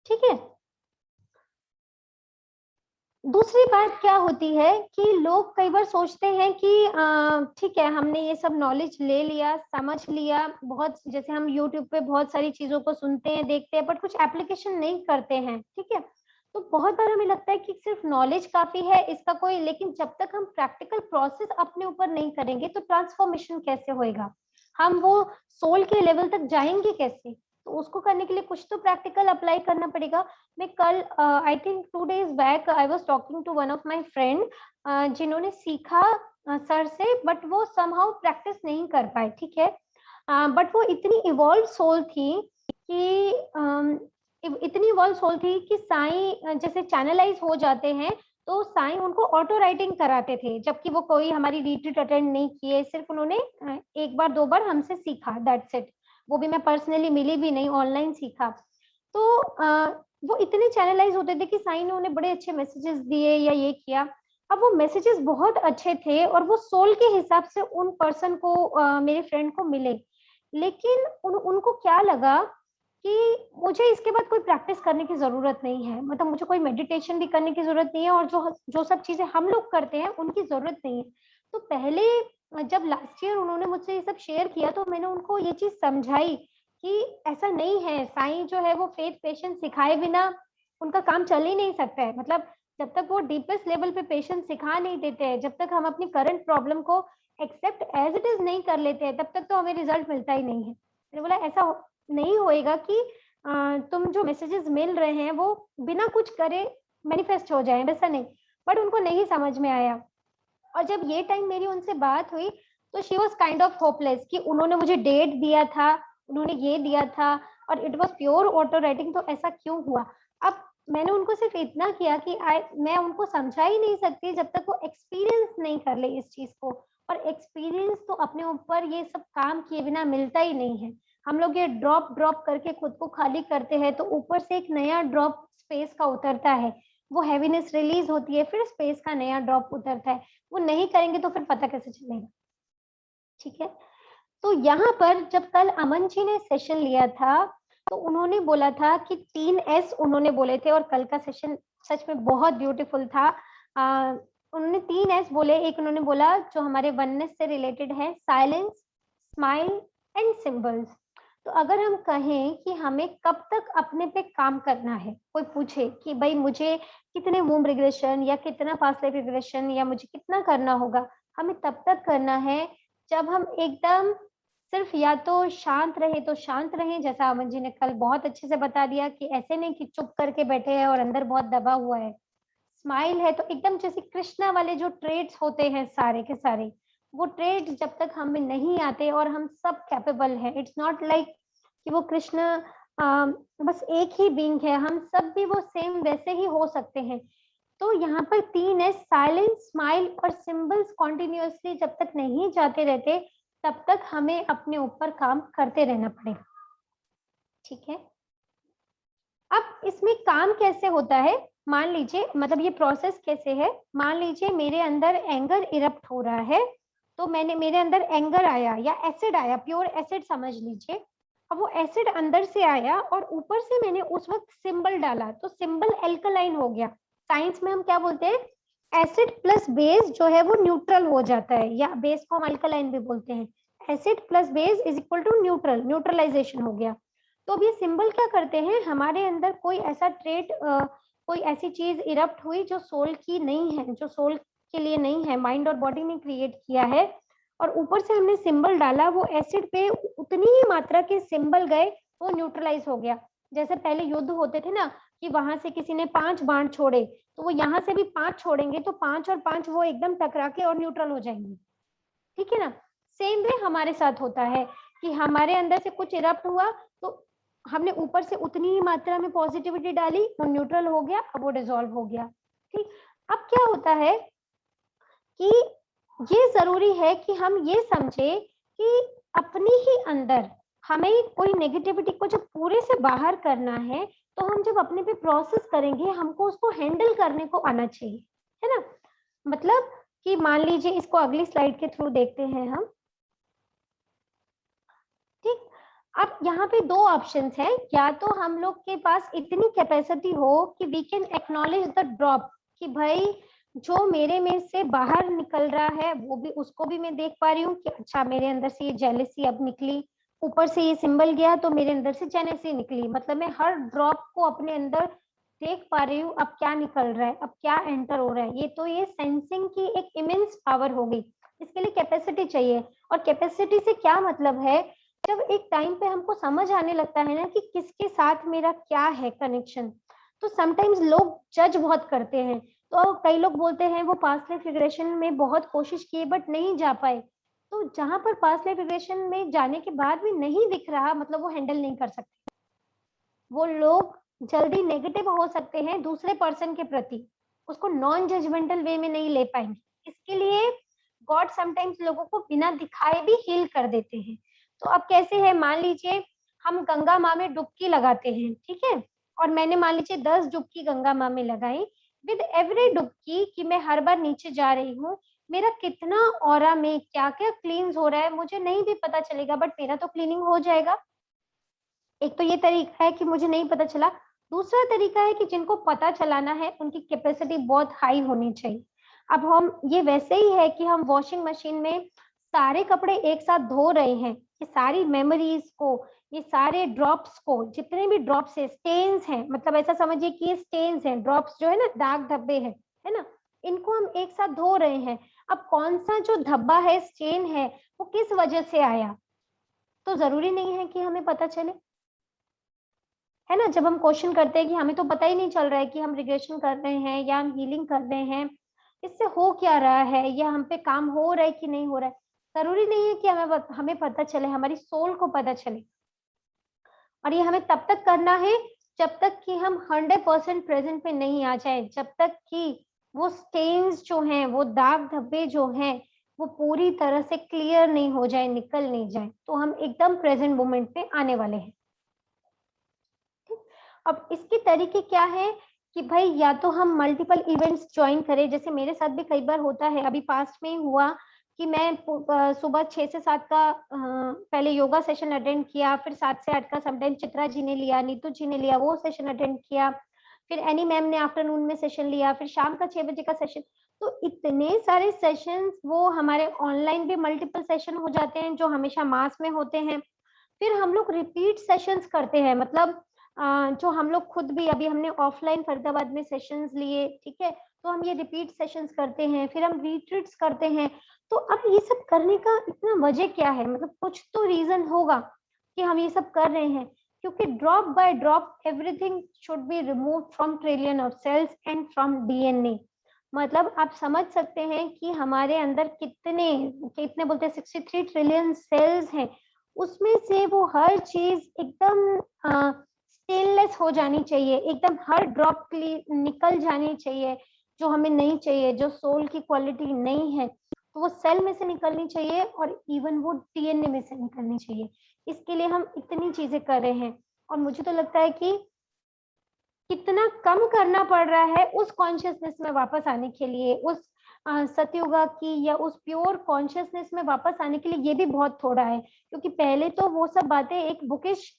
[SPEAKER 1] ठीक है। दूसरी बात क्या होती है कि लोग कई बार सोचते हैं कि ठीक है हमने ये सब नॉलेज ले लिया, समझ लिया, बहुत जैसे हम यूट्यूब पे बहुत सारी चीजों को सुनते हैं, देखते हैं, बट कुछ एप्लीकेशन नहीं करते हैं, ठीक है। तो बहुत बार हमें लगता है कि सिर्फ नॉलेज काफी है इसका कोई, लेकिन जब तक हम प्रैक्टिकल प्रोसेस अपने ऊपर नहीं करेंगे तो ट्रांसफॉर्मेशन कैसे होएगा, हम वो सोल के लेवल तक जाएंगे कैसे। तो उसको करने के लिए कुछ तो प्रैक्टिकल अप्लाई करना पड़ेगा। मैं कल I think 2 days back I was talking to one of my friend, जिन्होंने सीखा सर से, बट वो समहाउ प्रैक्टिस नहीं कर पाए, ठीक है। बट वो इतनी इवॉल्व सोल थी कि इतनी इवॉल्व सोल थी कि साईं जैसे चैनलाइज हो जाते हैं, तो साईं उनको ऑटो राइटिंग कराते थे, जबकि वो कोई हमारी रिट्रीट अटेंड नहीं किए, सिर्फ उन्होंने एक बार दो बार हमसे सीखा, दैट्स इट। वो भी मैं पर्सनली मिली भी नहीं, ऑनलाइन सीखा। तो वो इतने चैनलाइज होते थे कि साईं ने उन्हें बड़े अच्छे मैसेजेस दिए या ये किया। अब वो मैसेजेस बहुत अच्छे थे और वो सोल के हिसाब से उन पर्सन को मेरे फ्रेंड को मिले। लेकिन उनको क्या लगा कि मुझे इसके बाद कोई प्रैक्टिस करने की ज़रूरत नहीं है, मतलब मुझे कोई मेडिटेशन भी करने की ज़रूरत नहीं है और जो सब चीज़ें हम लोग करते हैं उनकी ज़रूरत नहीं है। तो पहले जब लास्ट ईयर उन्होंने मुझसे ये सब शेयर किया तो मैंने उनको ये चीज़ समझाई कि ऐसा नहीं है, साईं जो है वो फेथ पेशेंस सिखाए बिना उनका काम चल ही नहीं सकता है। मतलब जब तक वो डीपेस्ट लेवल पे पेशेंस सिखा नहीं देते हैं, जब तक हम अपनी करंट प्रॉब्लम को एक्सेप्ट एज़ इट इज़ नहीं कर लेते हैं, तब तक तो हमें रिज़ल्ट मिलता ही नहीं है। मैंने बोला ऐसा नहीं होएगा कि तुम जो मैसेजेस मिल रहे हैं वो बिना कुछ करे मैनिफेस्ट हो जाएँ, वैसा नहीं। बट उनको नहीं समझ में आया और जब ये टाइम मेरी उनसे बात हुई तो she was kind of hopeless कि उन्होंने मुझे डेट दिया था, उन्होंने ये दिया था और it was pure auto writing, तो ऐसा क्यों हुआ? अब मैंने उनको सिर्फ इतना किया कि मैं उनको समझा ही नहीं सकती जब तक वो एक्सपीरियंस नहीं कर ले इस चीज़ को, और एक्सपीरियंस तो अपने ऊपर ये सब काम किए बिना मिलता ही नहीं है। हम लोग ये ड्रॉप करके खुद को खाली करते हैं तो ऊपर से एक नया ड्रॉप स्पेस का उतरता है, वो हेवीनेस रिलीज होती है, फिर स्पेस का नया ड्रॉप उतरता है। वो नहीं करेंगे तो फिर पता कैसे चलेगा? ठीक है। तो यहाँ पर जब कल अमन जी ने सेशन लिया था तो उन्होंने बोला था कि 3 एस उन्होंने बोले थे और कल का सेशन सच में बहुत ब्यूटीफुल था। उन्होंने 3 एस बोले, एक उन्होंने बोला जो हमारे वननेस से रिलेटेड है, साइलेंस, स्माइल एंड सिंबल्स। तो अगर हम कहें कि हमें कब तक अपने पे काम करना है, कोई पूछे कि भाई मुझे कितने वूम्ब रिग्रेशन या कितना पास्ट लाइफ रिग्रेशन या मुझे कितना करना होगा, हमें तब तक करना है जब हम एकदम सिर्फ या तो शांत रहे तो शांत रहें, जैसा अमन जी ने कल बहुत अच्छे से बता दिया कि ऐसे नहीं कि चुप करके बैठे हैं और अंदर बहुत दबा हुआ है। स्माइल है तो एकदम जैसे कृष्णा वाले जो ट्रेड्स होते हैं सारे के सारे, वो ट्रेड्स जब तक हम में नहीं आते और हम सब कैपेबल हैं, इट्स नॉट लाइक कि वो कृष्ण बस एक ही बीइंग है, हम सब भी वो सेम वैसे ही हो सकते हैं। तो यहाँ पर 3 है, साइलेंस, स्माइल और सिंबल्स कॉन्टिन्यूअसली जब तक नहीं जाते रहते तब तक हमें अपने ऊपर काम करते रहना पड़ेगा। ठीक है। अब इसमें काम कैसे होता है, मान लीजिए, मतलब ये प्रोसेस कैसे है, मान लीजिए मेरे अंदर एंगर इरप्ट हो रहा है, तो मेरे अंदर एंगर आया या एसिड आया, प्योर एसिड समझ लीजिए। अब वो एसिड अंदर से आया और ऊपर से मैंने उस वक्त सिंबल डाला तो सिंबल एल्कलाइन हो गया। साइंस में हम क्या बोलते हैं, एसिड प्लस बेस जो है वो न्यूट्रल हो जाता है, या बेस को हम अल्कलाइन भी बोलते हैं। Acid plus base is equal to neutral, neutralization हो गया। तो अब ये सिंबल क्या करते हैं, हमारे अंदर कोई ऐसा ट्रेट, कोई ऐसी चीज इरप्ट हुई जो सोल की नहीं है, जो सोल के लिए नहीं है, माइंड और बॉडी ने क्रिएट किया है, और ऊपर से हमने सिंबल डाला, वो एसिड पे उतनी ही मात्रा के सिंबल गए, वो न्यूट्रलाइज हो गया। जैसे पहले युद्ध होते थे ना कि वहां से किसी ने 5 बाण छोड़े तो वो यहाँ से भी 5 छोड़ेंगे तो 5 और 5 वो एकदम टकरा के और न्यूट्रल हो जाएंगे। ठीक है ना। सेम वे हमारे साथ होता है कि हमारे अंदर से कुछ इरप्ट हुआ तो हमने ऊपर से उतनी ही मात्रा में पॉजिटिविटी डाली, वो न्यूट्रल हो गया, अब वो डिसॉल्व हो गया। ठीक। अब क्या होता है कि ये जरूरी है कि हम ये समझे कि अपने ही अंदर हमें कोई नेगेटिविटी को जब पूरे से बाहर करना है तो हम जब अपने पे प्रोसेस करेंगे हमको उसको हैंडल करने को आना चाहिए, है ना। मतलब कि मान लीजिए, इसको अगली स्लाइड के थ्रू देखते हैं हम। ठीक। अब यहाँ पे 2 ऑप्शंस हैं, या तो हम लोग के पास इतनी कैपेसिटी हो कि we can acknowledge the drop, कि भाई जो मेरे में से बाहर निकल रहा है वो भी, उसको भी मैं देख पा रही हूँ कि अच्छा मेरे अंदर से ये जेलसी अब निकली, ऊपर से ये सिंबल गया तो मेरे अंदर से जेलसी निकली, मतलब मैं हर ड्रॉप को अपने अंदर देख पा रही हूँ, अब क्या निकल रहा है, अब क्या एंटर हो रहा है। ये तो ये सेंसिंग की एक इमेंस पावर हो गई। इसके लिए कैपेसिटी चाहिए, और कैपेसिटी से क्या मतलब है, जब एक टाइम पे हमको समझ आने लगता है ना कि किसके साथ मेरा क्या है कनेक्शन, तो समटाइम्स लोग जज बहुत करते हैं। तो कई लोग बोलते हैं वो पास्ट लाइफ रिग्रेशन में बहुत कोशिश किए बट नहीं जा पाए। तो जहां पर पास्ट लाइफ रिग्रेशन में जाने के बाद भी नहीं दिख रहा, मतलब वो हैंडल नहीं कर सकते। वो लोग जल्दी नेगेटिव हो सकते हैं दूसरे पर्सन के प्रति, उसको नॉन जजमेंटल वे में नहीं ले पाएंगे। इसके लिए गॉड समटाइम्स लोगों को बिना दिखाए भी हील कर देते हैं। तो अब कैसे है, मान लीजिए हम गंगा माँ में डुबकी लगाते हैं, ठीक है, और मैंने मान लीजिए 10 डुबकी गंगा माँ में लगाई, विद एवरी डुबकी कि मैं हर बार नीचे जा रही हूँ, मेरा कितना ऑरा में क्या-क्या क्लींस हो रहा है मुझे नहीं भी पता चलेगा, बट मेरा तो क्लीनिंग हो जाएगा। एक तो ये तरीका है कि मुझे नहीं पता चला। दूसरा तरीका है कि जिनको पता चलाना है उनकी कैपेसिटी बहुत हाई होनी चाहिए। अब हम ये वैसे ही है कि हम वॉशिंग मशीन में सारे कपड़े एक साथ धो रहे हैं, ये सारी मेमोरीज को, ये सारे ड्रॉप्स को, जितने भी ड्रॉप्स है, स्टेन्स हैं, मतलब ऐसा समझिए कि ये स्टेन्स हैं, ड्रॉप्स जो है ना, दाग धब्बे हैं, है ना? इनको हम एक साथ धो रहे हैं। अब कौन-सा जो धब्बा है, स्टेन है, वो किस वजह से आया? तो ज़रूरी नहीं है कि हमें पता चले। है ना? जब हम क्वेश्चन करते हैं कि हमें तो पता ही नहीं चल रहा है कि हम रिग्रेशन कर रहे हैं या हम हीलिंग कर रहे हैं, इससे हो क्या रहा है या हम पे काम हो रहा है कि नहीं हो रहा है। ज़रूरी नहीं है कि हमें पता चले, हमारी सोल को पता चले। और ये हमें तब तक करना है जब तक कि हम 100% प्रेजेंट में नहीं आ जाए, जब तक कि वो स्टेन्स जो हैं, वो दाग धब्बे जो हैं, वो पूरी तरह से क्लियर नहीं हो जाए, निकल नहीं जाए, तो हम एकदम प्रेजेंट मोमेंट में आने वाले हैं। अब इसके तरीके क्या है कि भाई या तो हम मल्टीपल इवेंट्स ज्वाइन करें, जैसे मेरे साथ भी कई बार होता है, अभी पास्ट में ही हुआ कि मैं सुबह 6 से 7 का पहले योगा सेशन अटेंड किया, फिर 7 से 8 का समटाइम चित्रा जी ने लिया, नीतू जी ने लिया, वो सेशन अटेंड किया, फिर एनी मैम ने आफ्टरनून में सेशन लिया, फिर शाम का 6 बजे का सेशन। तो इतने सारे सेशंस, वो हमारे ऑनलाइन भी मल्टीपल सेशन हो जाते हैं जो हमेशा मास में होते हैं। फिर हम लोग रिपीट सेशंस करते हैं, मतलब जो हम लोग खुद भी, अभी हमने ऑफलाइन फरीदाबाद में सेशंस लिए, ठीक है, तो हम ये रिपीट सेशंस करते हैं, फिर हम रिट्रीट्स करते हैं। तो अब ये सब करने का इतना वजह क्या है, मतलब कुछ तो रीजन होगा कि हम ये सब कर रहे हैं, क्योंकि drop by drop everything should be remove from trillion of cells and from DNA. मतलब आप समझ सकते हैं कि हमारे अंदर कितने कितने बोलते हैं 63 ट्रिलियन सेल्स हैं, उसमें से वो हर चीज एकदम स्टेनलेस हो जानी चाहिए, एकदम हर ड्रॉप निकल जानी चाहिए, जो हमें नहीं चाहिए, जो सोल की क्वालिटी नहीं है, तो वो सेल में से निकलनी चाहिए और इवन वो डीएनए में से निकलनी चाहिए। इसके लिए हम इतनी चीजें कर रहे हैं, और मुझे तो लगता है कि कितना कम करना पड़ रहा है उस कॉन्शियसनेस में वापस आने के लिए, उस सतयुगा की या उस प्योर कॉन्शियसनेस में वापस आने के लिए, ये भी बहुत थोड़ा है, क्योंकि पहले तो वो सब बातें एक बुकिश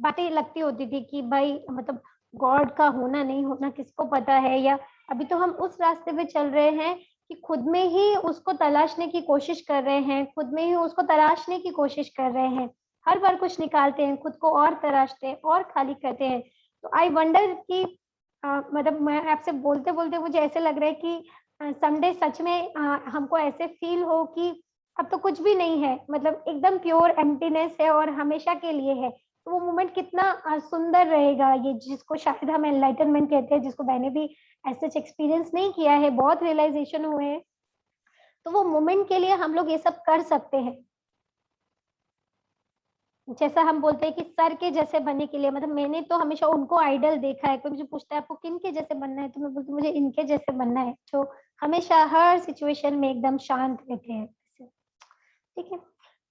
[SPEAKER 1] बातें लगती होती थी कि भाई मतलब गॉड का होना नहीं होना किसको पता है, या अभी तो हम उस रास्ते पे चल रहे हैं कि खुद में ही उसको तलाशने की कोशिश कर रहे हैं, खुद में ही उसको तराशने की कोशिश कर रहे हैं, हर बार कुछ निकालते हैं, खुद को और तराशते हैं और खाली करते हैं। तो आई वंडर कि मतलब मैं आपसे बोलते-बोलते मुझे ऐसे लग रहा है कि समडे सच में हमको ऐसे फील हो कि अब तो कुछ भी नहीं है, मतलब एकदम प्योर एम्प्टीनेस है और हमेशा के लिए है। तो वो मोमेंट कितना सुंदर रहेगा, ये जिसको शायद हम एनलाइटनमेंट कहते हैं, जिसको मैंने भी ऐसे एक्सपीरियंस नहीं किया है, बहुत रियलाइजेशन हुए हैं। तो वो मोमेंट के लिए हम लोग ये सब कर सकते हैं। जैसा हम बोलते हैं कि सर के जैसे बनने के लिए, मतलब मैंने तो हमेशा उनको आइडल देखा है। कोई मुझे पूछता है आपको किन के जैसे बनना है, तो मैं बोलती हूँ मुझे इनके जैसे बनना है, जो हमेशा हर सिचुएशन में एकदम शांत रहते हैं। ठीक है,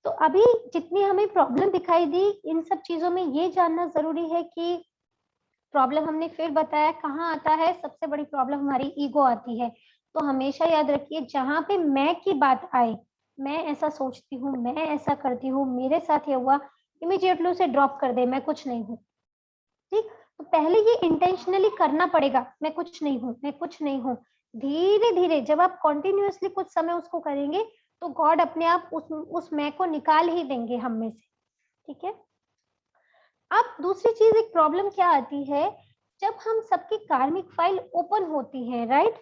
[SPEAKER 1] तो अभी जितनी हमें प्रॉब्लम दिखाई दी, इन सब चीजों में ये जानना जरूरी है कि प्रॉब्लम हमने फिर बताया कहाँ आता है, सबसे बड़ी प्रॉब्लम हमारी ईगो आती है। तो हमेशा याद रखिए, जहां पे मैं की बात आए, मैं ऐसा सोचती हूँ, मैं ऐसा करती हूँ, मेरे साथ ये हुआ, इमीडिएटली उसे ड्रॉप कर दे, मैं कुछ नहीं हूँ। ठीक, तो पहले ये इंटेंशनली करना पड़ेगा, मैं कुछ नहीं हूँ, मैं कुछ नहीं हूँ। धीरे धीरे जब आप कंटिन्यूअसली कुछ समय उसको करेंगे, तो गॉड अपने आप उस मैं को निकाल ही देंगे हम में से। ठीक है, अब दूसरी चीज, एक प्रॉब्लम क्या आती है, जब हम सबकी कार्मिक फाइल ओपन होती है, राइट?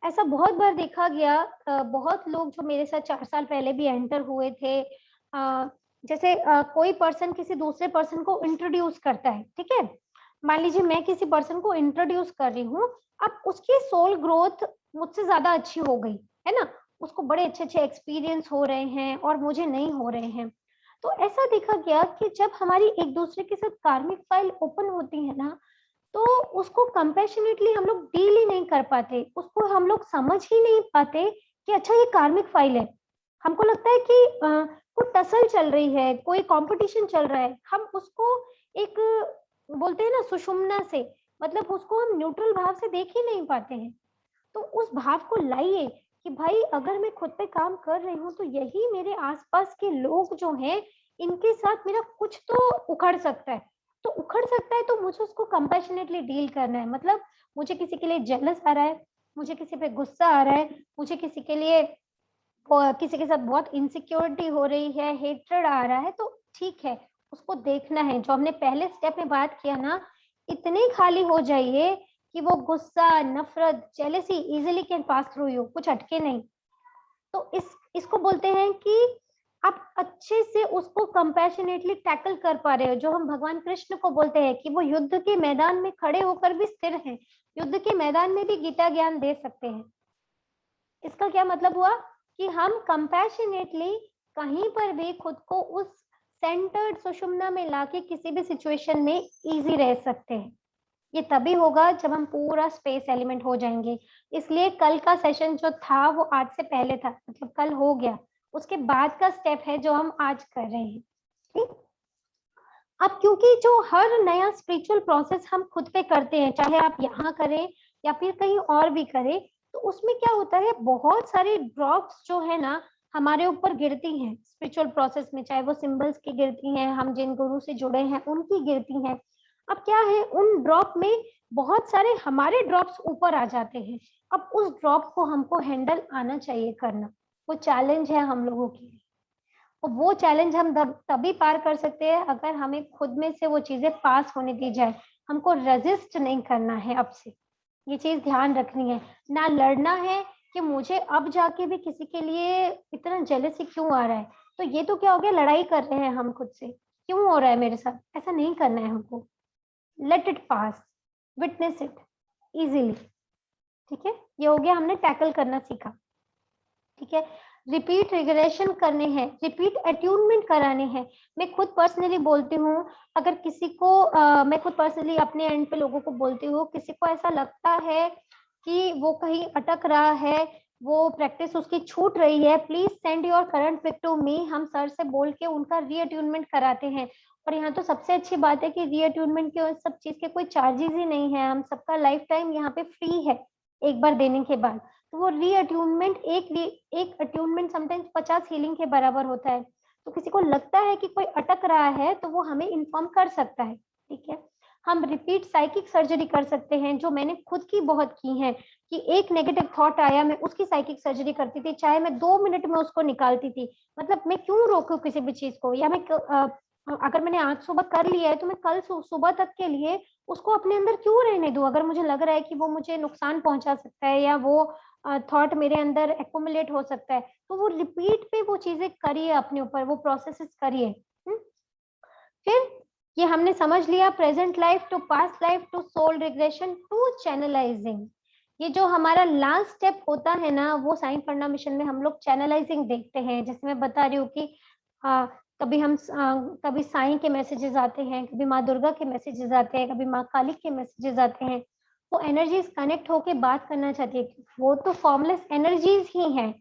[SPEAKER 1] ऐसा बहुत बार देखा गया, बहुत लोग जो मेरे साथ 4 साल पहले भी एंटर हुए थे, जैसे कोई पर्सन किसी दूसरे पर्सन को इंट्रोड्यूस करता है, ठीक है, मान लीजिए मैं किसी पर्सन को इंट्रोड्यूस कर रही हूँ, अब उसकी सोल ग्रोथ मुझसे ज्यादा अच्छी हो गई, है ना, उसको बड़े अच्छे अच्छे एक्सपीरियंस हो रहे हैं और मुझे नहीं हो रहे हैं। तो ऐसा देखा गया कि जब हमारी एक दूसरे के साथ कार्मिक फाइल ओपन होती है ना, तो उसको कंपैशनेटली हम लोग डील ही नहीं कर पाते, उसको हम लोग समझ ही नहीं पाते कि अच्छा ये कार्मिक फाइल है। हमको लगता है कि कोई टसल चल रही है, कोई कंपटीशन चल रहा है, हम उसको एक बोलते हैं ना सुषुम्ना से, मतलब उसको हम न्यूट्रल भाव से देख ही नहीं पाते हैं। तो उस भाव को लाइए कि भाई अगर मैं खुद पे काम कर रही हूँ तो यही मेरे आसपास के लोग जो हैं इनके साथ मेरा कुछ तो उखड़ सकता है। तो उखड़ सकता है तो मुझे उसको कंपैशनेटली डील करना है। मतलब मुझे किसी के लिए जेलस आ रहा है, मुझे किसी पे गुस्सा आ रहा है, मुझे किसी के लिए किसी के साथ बहुत इनसिक्योरिटी हो रही है, हेट्रेड आ रहा है, तो ठीक है, उसको देखना है। जो हमने पहले स्टेप में बात किया ना, इतने खाली हो जाइए कि वो गुस्सा, नफरत, jealousy easily can pass through you, कुछ अटके नहीं। तो इसको बोलते हैं कि आप अच्छे से उसको कंपैशनेटली टैकल कर पा रहे हो। जो हम भगवान कृष्ण को बोलते हैं कि वो युद्ध के मैदान में खड़े होकर भी स्थिर हैं, युद्ध के मैदान में भी गीता ज्ञान दे सकते हैं। इसका क्या मतलब हुआ कि हम कंपैशनेटली कहीं पर भी खुद को उस सेंटर्ड सुषुम्ना में लाके किसी भी सिचुएशन में इजी रह सकते हैं। ये तभी होगा जब हम पूरा स्पेस एलिमेंट हो जाएंगे। इसलिए कल का सेशन जो था वो आज से पहले था, मतलब कल हो गया, उसके बाद का स्टेप है जो हम आज कर रहे हैं। ठीक, अब क्योंकि जो हर नया स्पिरिचुअल प्रोसेस हम खुद पे करते हैं, चाहे आप यहाँ करें या फिर कहीं और भी करें, तो उसमें क्या होता है, बहुत सारी ड्रॉप्स जो है ना हमारे ऊपर गिरती हैं स्पिरिचुअल प्रोसेस में, चाहे वो सिंबल्स की गिरती हैं, हम जिन गुरु से जुड़े हैं उनकी गिरती हैं। अब क्या है, उन ड्रॉप में बहुत सारे हमारे ड्रॉप्स ऊपर आ जाते हैं। अब उस ड्रॉप को हमको हैंडल आना चाहिए करना, वो चैलेंज है हम लोगों के लिए। और वो चैलेंज हम तभी पार कर सकते हैं अगर हमें खुद में से वो चीजें पास होने दी जाए। हमको रेजिस्ट नहीं करना है अब से, ये चीज ध्यान रखनी है। ना लड़ना है कि मुझे अब जाके भी किसी के लिए इतना जेलसी क्यों आ रहा है, तो ये तो क्या हो गया, लड़ाई कर रहे हैं हम खुद से, क्यों हो रहा है मेरे साथ, ऐसा नहीं करना है हमको। Let it pass, witness it easily. ठीक है, ये हो गया, हमने टैकल करना सीखा। ठीक है, रिपीट रिग्रेशन करने हैं, रिपीट अट्यूनमेंट कराने हैं। मैं खुद पर्सनली बोलती हूँ, अगर किसी को मैं खुद पर्सनली अपने एंड पे लोगों को बोलती हूँ, किसी को ऐसा लगता है कि वो कहीं अटक रहा है, वो प्रैक्टिस उसकी छूट रही है, please send your current pic to me. हम सर से बोल के उनका रीअट्यूनमेंट कराते हैं। और यहाँ तो सबसे अच्छी बात है कि रीअट्यूनमेंट के सब चीज के कोई चार्जेस ही नहीं है, हम सबका लाइफ टाइम यहाँ पे फ्री है एक बार देने के बाद। तो वो रीअट्यूनमेंट एक अट्यूनमेंट समटाइम्स 50 हीलिंग के बराबर होता है। तो किसी को लगता है कि कोई अटक रहा है तो वो हमें इन्फॉर्म कर सकता है। ठीक है, हम रिपीट साइकिक सर्जरी कर सकते हैं, जो मैंने खुद की बहुत की है, कि एक नेगेटिव थॉट आया, मैं उसकी साइकिक सर्जरी करती थी, चाहे मैं 2 मिनट में उसको निकालती थी। मतलब मैं क्यों रोकूं किसी भी चीज को, या मैं अगर मैंने आज सुबह कर लिया है तो मैं कल सुबह तक के लिए उसको अपने अंदर क्यों रहने दूं, अगर मुझे लग रहा है कि वो मुझे नुकसान पहुंचा सकता है या वो थॉट मेरे अंदर एक्युमुलेट हो सकता है। तो वो रिपीट पे वो चीजें करिए, अपने ऊपर वो प्रोसेसेस करिए। फिर ये हमने समझ लिया, present life to past life to soul regression to channelizing. ये जो हमारा लास्ट स्टेप होता है ना, वो साइन पढ़ना मिशन में हम लोग चैनलाइजिंग देखते हैं। जैसे मैं बता रही हूँ कि कभी साईं के मैसेजेस आते हैं, कभी माँ दुर्गा के मैसेजेस आते हैं, कभी माँ काली के मैसेजेस आते हैं। वो एनर्जीज कनेक्ट होके बात करना चाहती है, वो तो फॉर्मलेस एनर्जीज ही हैं,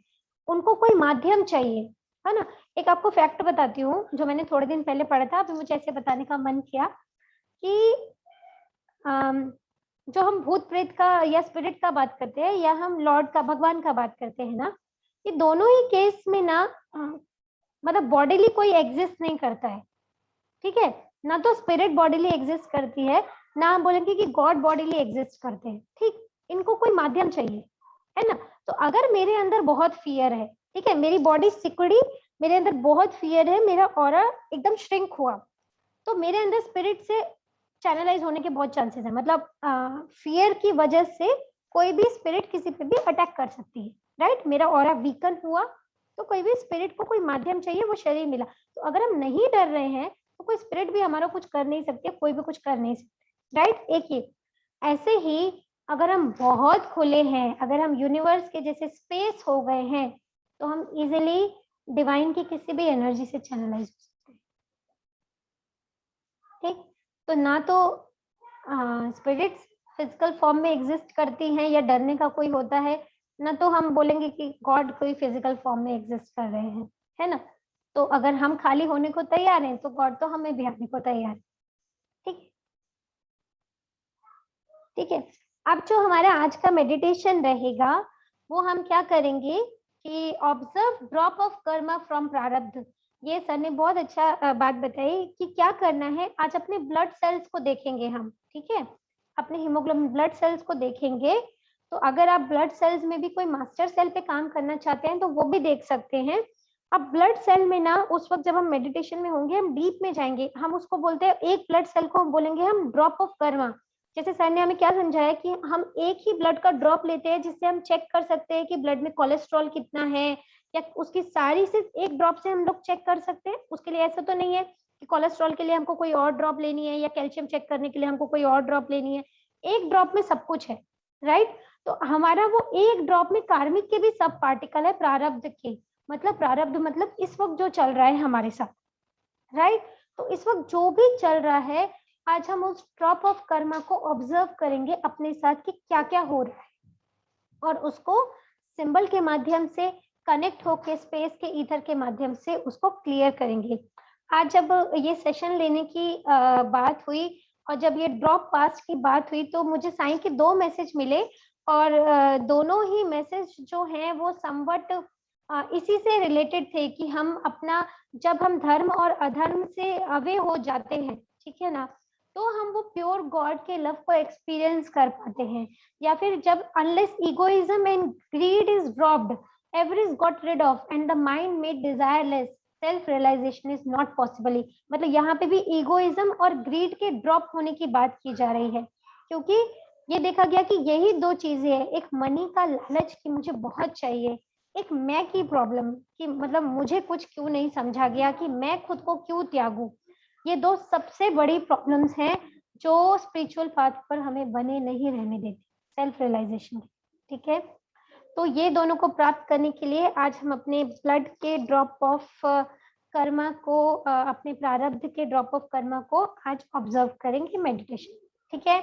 [SPEAKER 1] उनको कोई माध्यम चाहिए, है ना। एक आपको फैक्ट बताती हूँ जो मैंने थोड़े दिन पहले पढ़ा था, अभी मुझे ऐसे बताने का मन किया कि जो हम भूत प्रेत का या स्पिरिट का बात करते हैं, या हम लॉर्ड का, भगवान का बात करते हैं ना, ये दोनों ही केस में ना मतलब बॉडीली कोई एग्जिस्ट नहीं करता है। ठीक है, ना तो स्पिरिट बॉडीली एग्जिस्ट करती है, ना हम बोलेंगे कि गॉड बॉडीली एग्जिस्ट करते हैं। ठीक, इनको कोई माध्यम चाहिए, है ना। तो अगर मेरे अंदर बहुत फियर है, ठीक है, मेरी बॉडी सिकुड़ी, मेरे अंदर बहुत फियर है, मेरा ऑरा एकदम श्रिंक हुआ, तो मेरे अंदर स्पिरिट से चैनलाइज होने के बहुत चांसेस है। मतलब फियर की वजह से कोई भी स्पिरिट किसी पे भी अटैक कर सकती है, राइट। मेरा ऑरा वीकन हुआ तो कोई भी स्पिरिट को कोई माध्यम चाहिए, वो शरीर मिला। तो अगर हम नहीं डर रहे हैं तो कोई स्पिरिट भी हमारा कुछ कर नहीं सकती, कोई भी कुछ कर नहीं सकते, राइट। एक ही ऐसे ही अगर हम बहुत खुले हैं, अगर हम यूनिवर्स के जैसे स्पेस हो गए हैं, तो हम इजीली डिवाइन की किसी भी एनर्जी से चैनलाइज हो सकते हैं। ठीक, तो ना तो स्पिरिट्स फिजिकल फॉर्म में एग्जिस्ट करती हैं या डरने का कोई होता है, ना तो हम बोलेंगे कि गॉड कोई फिजिकल फॉर्म में एग्जिस्ट कर रहे हैं, है ना। तो अगर हम खाली होने को तैयार हैं तो गॉड तो हमें भी आने को तैयार है। ठीक है, ठीक है। अब जो हमारा आज का मेडिटेशन रहेगा वो हम क्या करेंगे कि observe drop of Karma from प्रारब्ध। ये सर ने बहुत अच्छा बात बताई कि क्या करना है। आज अपने ब्लड सेल्स को देखेंगे हम, ठीक है, अपने हीमोग्लोबिन ब्लड सेल्स को देखेंगे। तो अगर आप ब्लड सेल्स में भी कोई मास्टर सेल पे काम करना चाहते हैं तो वो भी देख सकते हैं। अब ब्लड सेल में ना उस वक्त जब हम मेडिटेशन में होंगे हम डीप में जाएंगे, हम उसको बोलते हैं एक ब्लड सेल को हम बोलेंगे हम ड्रॉप ऑफ कर्मा। जैसे सर ने हमें क्या समझाया कि हम एक ही ब्लड का ड्रॉप लेते हैं जिससे हम चेक कर सकते हैं कि ब्लड में कोलेस्ट्रॉल कितना है, या उसकी सारी सिर्फ एक ड्रॉप से हम लोग चेक कर सकते हैं। उसके लिए ऐसा तो नहीं है कि कोलेस्ट्रॉल के लिए हमको कोई और ड्रॉप लेनी है या कैल्शियम चेक करने के लिए हमको कोई और ड्रॉप लेनी है। एक ड्रॉप में सब कुछ है, राइट। तो हमारा वो एक ड्रॉप में कार्मिक के भी सब पार्टिकल है प्रारब्ध के, मतलब प्रारब्ध मतलब इस वक्त जो चल रहा है हमारे साथ, राइट। तो इस वक्त जो भी चल रहा है आज हम उस ड्रॉप ऑफ कर्मा को ऑब्जर्व करेंगे अपने साथ कि क्या क्या हो रहा है, और उसको सिंबल के माध्यम से कनेक्ट होके स्पेस के ईथर के माध्यम से उसको क्लियर करेंगे। आज जब ये सेशन लेने की बात हुई और जब ये ड्रॉप पास्ट की बात हुई तो मुझे साईं के 2 मैसेज मिले, और दोनों ही मैसेज जो हैं वो समवट इसी से रिलेटेड थे कि हम अपना जब हम धर्म और अधर्म से अवे हो जाते हैं, ठीक है ना, तो हम वो प्योर गॉड के लव को एक्सपीरियंस कर पाते हैं। या फिर जब unless egoism and greed is dropped every is got rid of and the mind made desireless self realization is not possible. मतलब यहाँ पे भी इगोइज्म और ग्रीड के ड्रॉप होने की बात की जा रही है, क्योंकि ये देखा गया कि यही दो चीजें हैं, एक मनी का लालच कि मुझे बहुत चाहिए, एक मैं की प्रॉब्लम कि मतलब मुझे कुछ क्यों नहीं समझा गया कि मैं खुद को क्यों त्यागूं। ये दो सबसे बड़ी प्रॉब्लम्स हैं जो स्पिरिचुअल पाथ पर हमें बने नहीं रहने देती, सेल्फ रियलाइजेशन। ठीक है, तो ये दोनों को प्राप्त करने के लिए आज हम अपने ब्लड के ड्रॉप ऑफ कर्मा को अपने प्रारब्ध के ड्रॉप ऑफ कर्मा को आज ऑब्जर्व करेंगे मेडिटेशन। ठीक है,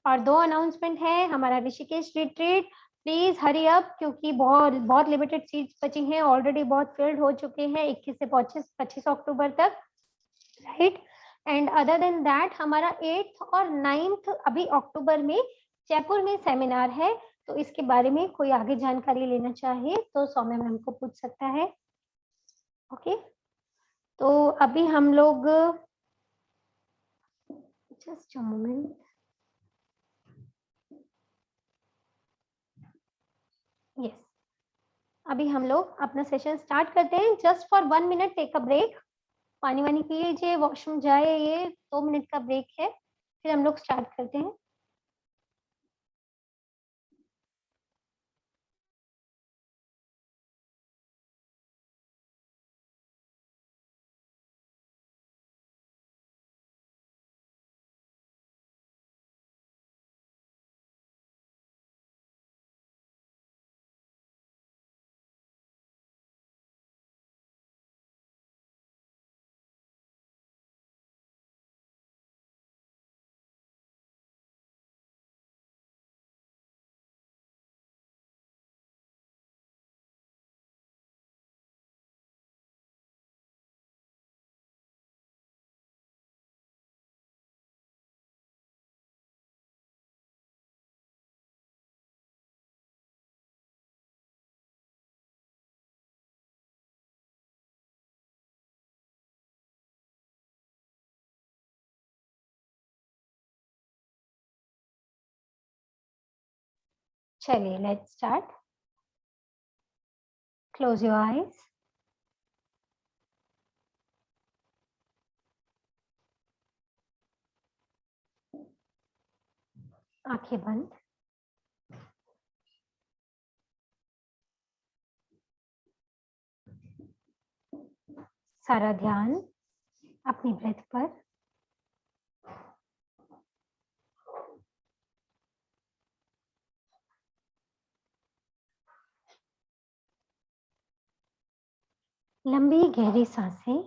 [SPEAKER 1] और 2 अनाउंसमेंट है। हमारा Rishikesh retreat please hurry up, क्योंकि बहुत बहुत लिमिटेड सीट्स बची हैं, ऑलरेडी बहुत फिल्ड हो चुके हैं 21 से 25 अक्टूबर तक, right. And other than that हमारा 8th और 9th अभी अक्टूबर में जयपुर में सेमिनार है, तो इसके बारे में कोई आगे जानकारी लेना चाहे तो सौम्या मैम को पूछ सकता है। ओके, तो अभी हम लोग जस्ट अ मोमेंट, यस, अभी हम लोग अपना सेशन स्टार्ट करते हैं। Just for 1 minute take a break, पानी वानी पी लीजिए, वॉशरूम जाए, ये 2 मिनट का ब्रेक है, फिर हम लोग स्टार्ट करते हैं। चलिए let's start. Close your eyes, आंखें बंद। सारा ध्यान अपनी ब्रेथ पर। लंबी गहरी सांसें,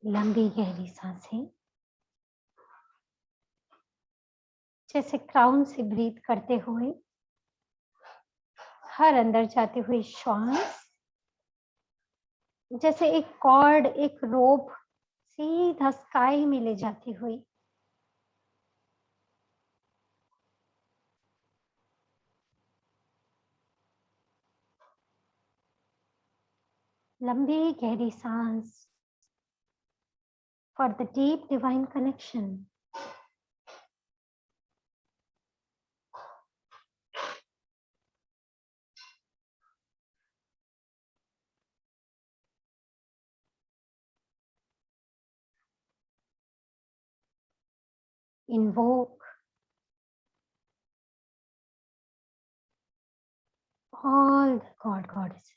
[SPEAKER 1] लंबी गहरी सांसें, जैसे क्राउन से ब्रीथ करते हुए हर अंदर जाती हुई श्वास जैसे एक कॉर्ड, एक रोप सीधा स्काई में ले जाती हुई। लंबी गहरी सांस for the deep divine connection. Invoke all the god goddesses.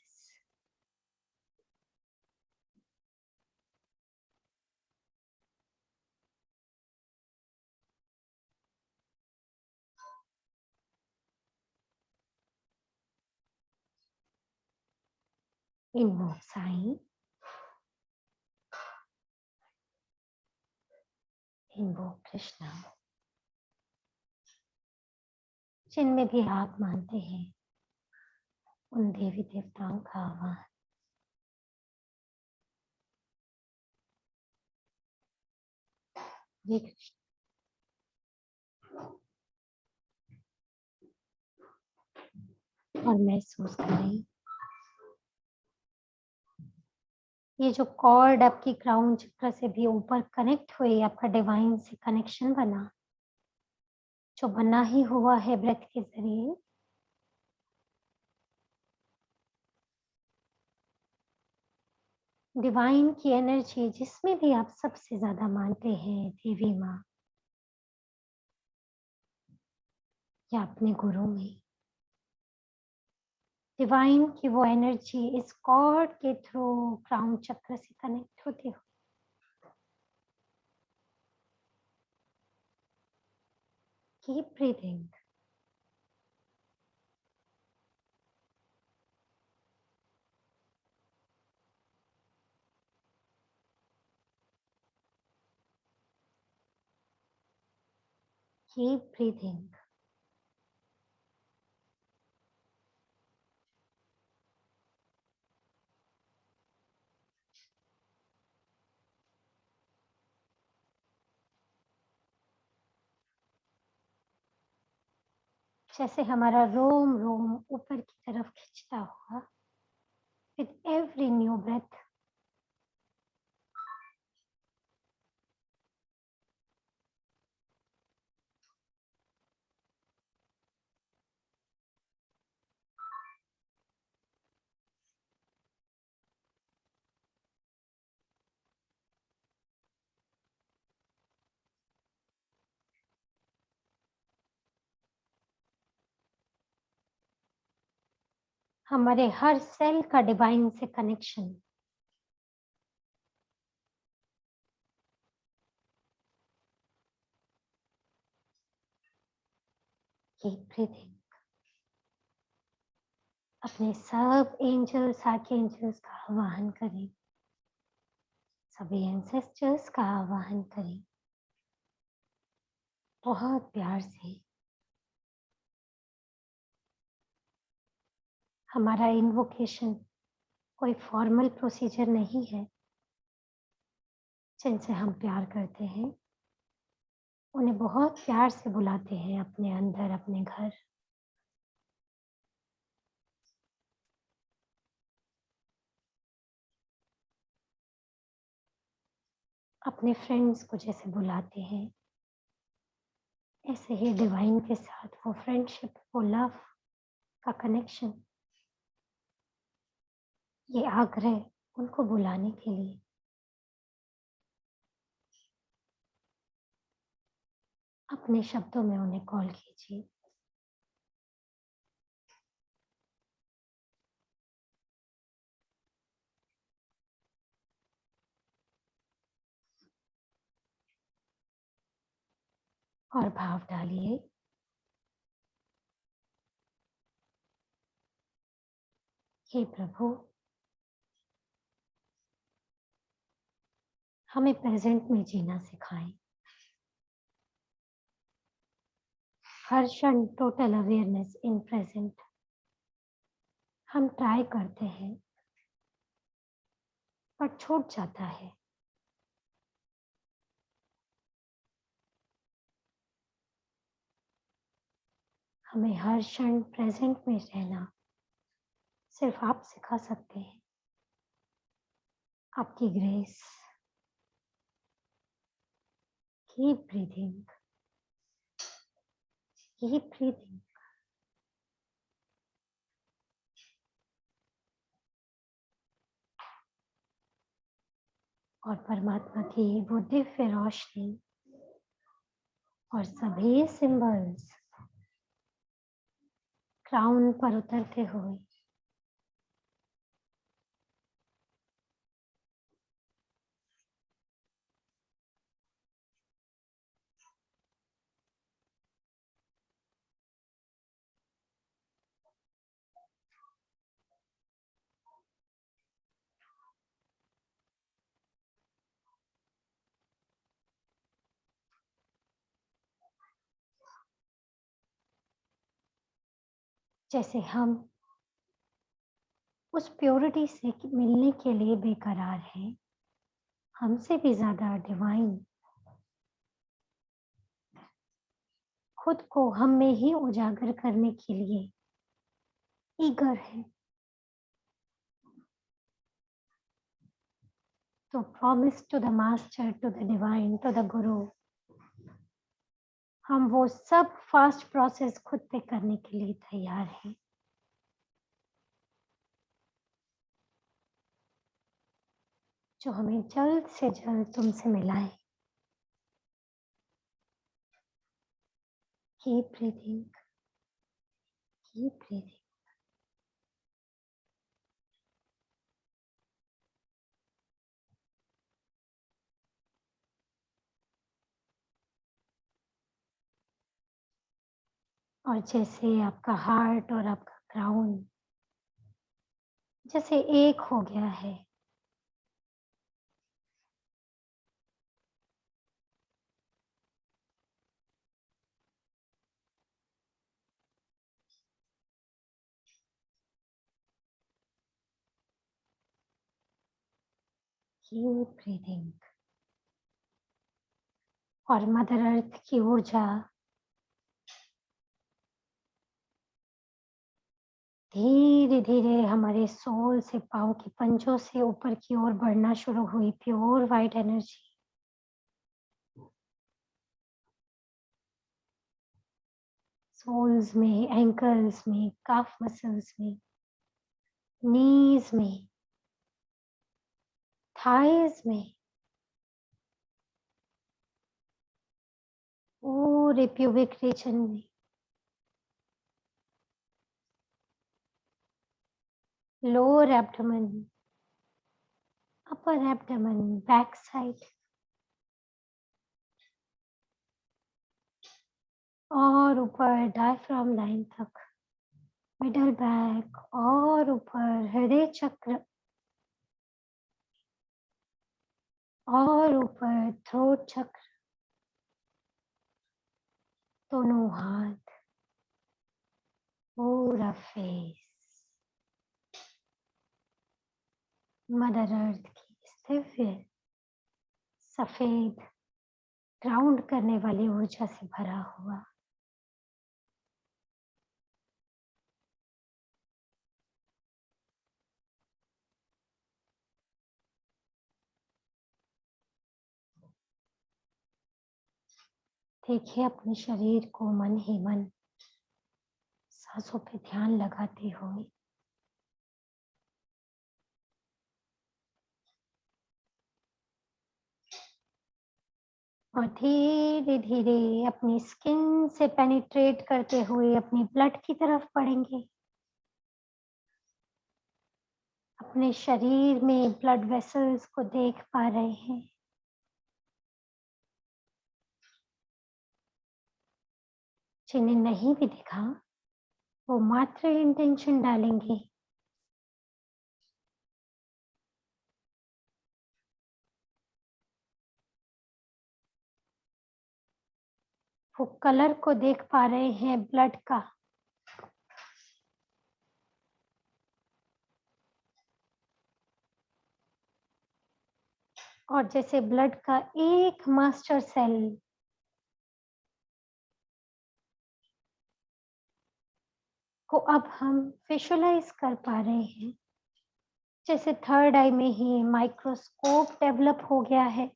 [SPEAKER 1] Invoke Sai. Invoke Krishna. जिनमें भी आप मानते हैं उन देवी देवताओं का आह्वान। हरे कृष्ण। और महसूस करें ये जो कॉर्ड आपकी क्राउन चक्र से भी ऊपर कनेक्ट हुई, आपका डिवाइन से कनेक्शन बना, जो बना ही हुआ है ब्रेथ के जरिए। डिवाइन की एनर्जी जिसमें भी आप सबसे ज्यादा मानते हैं, देवी माँ या अपने गुरु में, डिवाइन की वो एनर्जी इस कॉर्ड के थ्रू क्राउन चक्र से कनेक्ट होती हो। Keep breathing. Keep breathing. जैसे हमारा रोम रोम ऊपर की तरफ खिंचता हुआ विद एवरी न्यू ब्रेथ। हमारे हर सेल का डिवाइन से कनेक्शन। Keep breathing. अपने सब एंजल्स, आर्कएंजल्स का आवाहन करें, सभी एंसेस्टर्स का आवाहन करें बहुत प्यार से। हमारा इन्वोकेशन कोई फॉर्मल प्रोसीजर नहीं है। जिनसे हम प्यार करते हैं उन्हें बहुत प्यार से बुलाते हैं अपने अंदर, अपने घर। अपने फ्रेंड्स को जैसे बुलाते हैं, ऐसे ही डिवाइन के साथ वो फ्रेंडशिप, वो लव का कनेक्शन, ये आग्रह उनको बुलाने के लिए। अपने शब्दों में उन्हें कॉल कीजिए। और भाव डालिए, हे प्रभु, हमें प्रेजेंट में जीना सिखाएं। हर क्षण टोटल अवेयरनेस इन प्रेजेंट। हम ट्राई करते हैं पर छूट जाता है। हमें हर क्षण प्रेजेंट में रहना सिर्फ आप सिखा सकते हैं। आपकी grace. Keep breathing, keep breathing. और परमात्मा की वो दिव्य रोशनी और सभी सिंबल्स क्राउन पर उतरते हुए जैसे हम उस प्योरिटी से मिलने के लिए बेकरार हैं, हमसे भी ज्यादा डिवाइन खुद को हम में ही उजागर करने के लिए ईगर है। तो promise to the master, to the divine, to the guru, हम वो सब फास्ट प्रोसेस खुद पे करने के लिए तैयार हैं। जो हमें जल्द से जल्द तुमसे मिलाए। Keep breathing, keep breathing. और जैसे आपका हार्ट और आपका क्राउन जैसे एक हो गया है, कीप ब्रीथिंग। और मदर अर्थ की ऊर्जा धीरे धीरे हमारे सोल से, पाँव के पंजों से ऊपर की ओर बढ़ना शुरू हुई। प्योर वाइट एनर्जी सोल्स में, एंकल्स में, काफ मसल्स में, नीज में, थाइज में, पूरे प्यूबिक रीजन में, lower abdomen, upper abdomen, back side और ऊपर डायफ्राम लाइन तक, मिडल बैक और ऊपर हृदय चक्र और ऊपर थ्रोट चक्र, दोनों हाथ, पूरा फेस। मदर अर्थ की दिव्य सफेद ग्राउंड करने वाली ऊर्जा से भरा हुआ। देखिए अपने शरीर को मन ही मन सांसों पे ध्यान लगाते हुए और धीरे धीरे अपनी स्किन से पेनिट्रेट करते हुए अपनी ब्लड की तरफ बढ़ेंगे। अपने शरीर में ब्लड वेसल्स को देख पा रहे हैं। जिन्हें नहीं भी दिखा वो मात्र इंटेंशन डालेंगे वो कलर को देख पा रहे हैं ब्लड का। और जैसे ब्लड का एक मास्टर सेल को अब हम विजुअलाइज कर पा रहे हैं, जैसे थर्ड आई में ही माइक्रोस्कोप डेवलप हो गया है।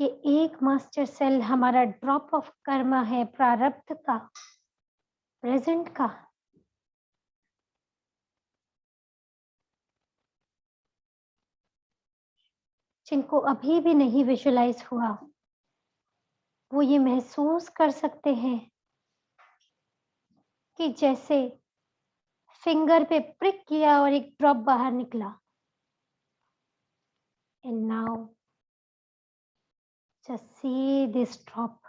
[SPEAKER 1] ये एक मास्टर सेल हमारा ड्रॉप ऑफ कर्मा है, प्रारब्ध का, प्रेजेंट का। जिनको अभी भी नहीं विजुअलाइज हुआ, वो ये महसूस कर सकते हैं कि जैसे फिंगर पे प्रिक किया और एक ड्रॉप बाहर निकला। And now just see this drop.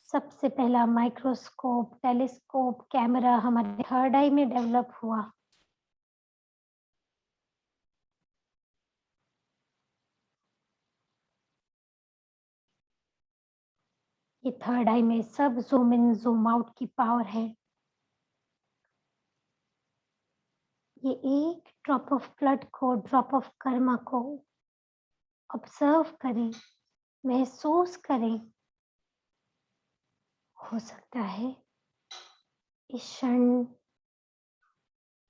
[SPEAKER 1] सबसे पहला माइक्रोस्कोप, टेलीस्कोप, कैमरा हमारे थर्ड आई में डेवलप हुआ। ये थर्ड आई में सब जूम इन जूम आउट की पावर है। ये एक ड्रॉप ऑफ ब्लड को, ड्रॉप ऑफ कर्मा को ऑब्जर्व करें, महसूस करें। हो सकता है इस क्षण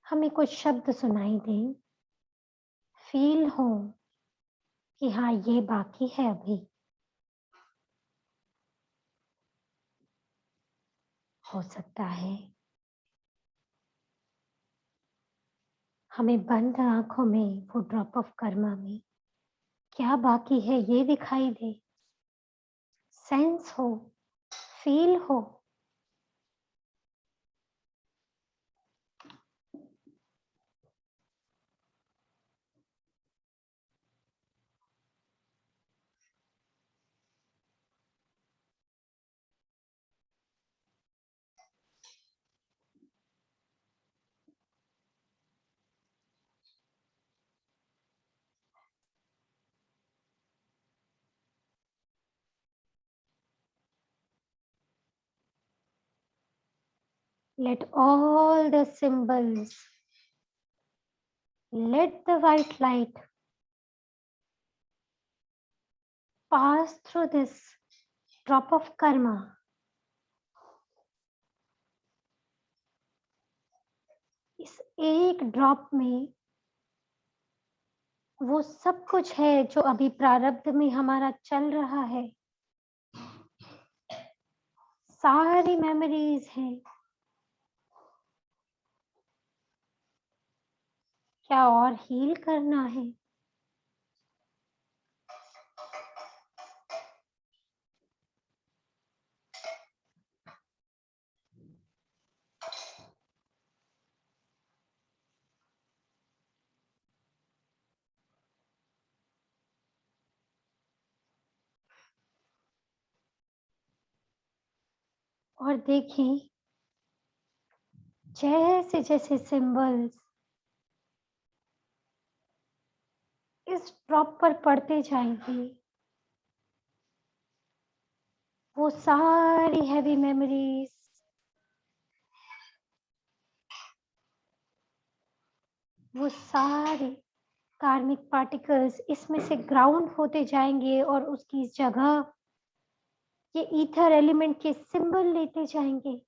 [SPEAKER 1] हमें कुछ शब्द सुनाई दें, फील हो कि हाँ ये बाकी है अभी। हो सकता है हमें बंद आंखों में वो ड्रॉप ऑफ कर्मा में क्या बाकी है ये दिखाई दे, सेंस हो, फील हो। Let all the symbols, let the white light pass through this drop of karma. इस एक ड्रॉप में वो सब कुछ है जो अभी प्रारब्ध में हमारा चल रहा है। सारी मेमोरीज हैं। क्या और हील करना है? और देखें जैसे जैसे सिंबल्स इस ड्रॉप पर पड़ते जाएंगे, वो सारी हैवी मेमोरीज, वो सारे कार्मिक पार्टिकल्स इसमें से ग्राउंड होते जाएंगे और उसकी जगह ये ईथर एलिमेंट के सिंबल लेते जाएंगे।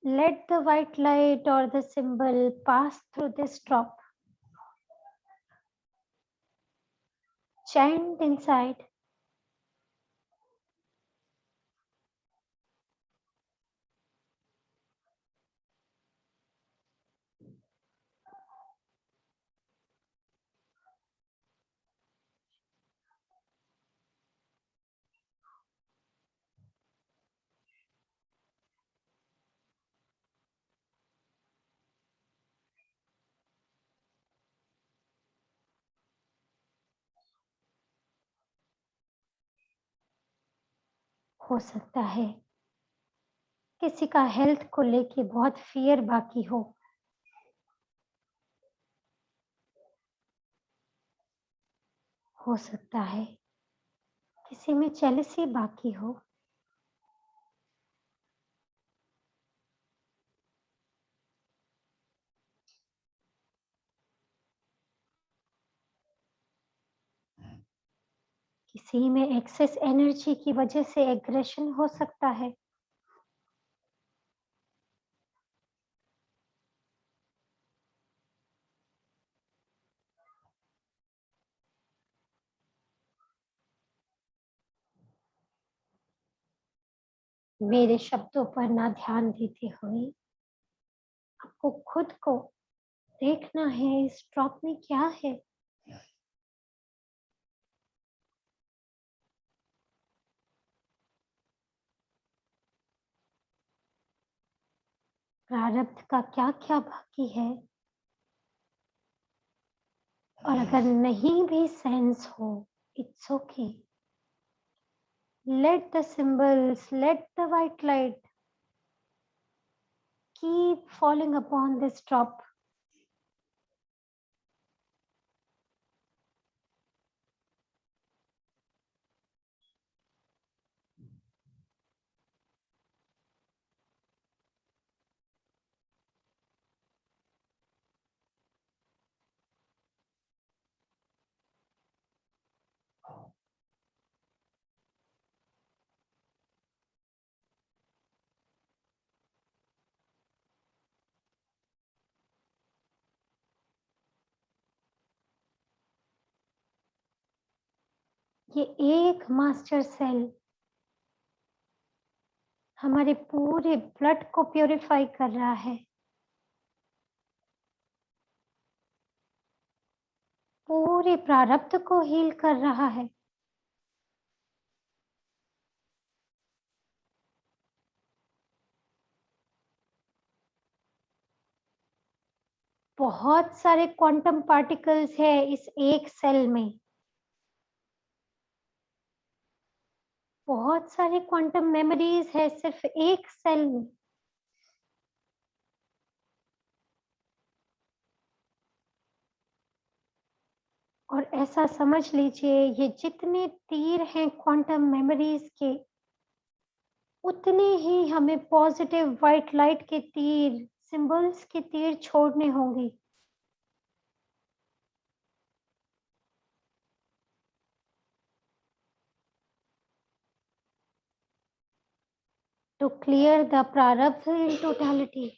[SPEAKER 1] Let the white light or the symbol pass through this drop. Chant inside. हो सकता है किसी का हेल्थ को लेके बहुत फियर बाकी हो, हो सकता है किसी में जेलसी बाकी हो। किसी में एक्सेस एनर्जी की वजह से एग्रेशन हो सकता है। मेरे शब्दों पर ना ध्यान देते हुए आपको खुद को देखना है इस ड्रॉप में क्या है। प्रारब्ध का क्या क्या बाकी है, और अगर नहीं भी सेंस हो, it's okay. Let the symbols, let the white light keep falling upon this drop. ये एक मास्टर सेल हमारे पूरे ब्लड को प्यूरिफाई कर रहा है, पूरे प्रारब्ध को हील कर रहा है। बहुत सारे क्वांटम पार्टिकल्स है इस एक सेल में, बहुत सारे क्वांटम मेमोरीज है सिर्फ एक सेल में। और ऐसा समझ लीजिए ये जितने तीर हैं क्वांटम मेमोरीज के, उतने ही हमें पॉजिटिव व्हाइट लाइट के तीर, सिंबल्स के तीर छोड़ने होंगे। टू क्लियर द प्रारब्ध इन टोटलिटी।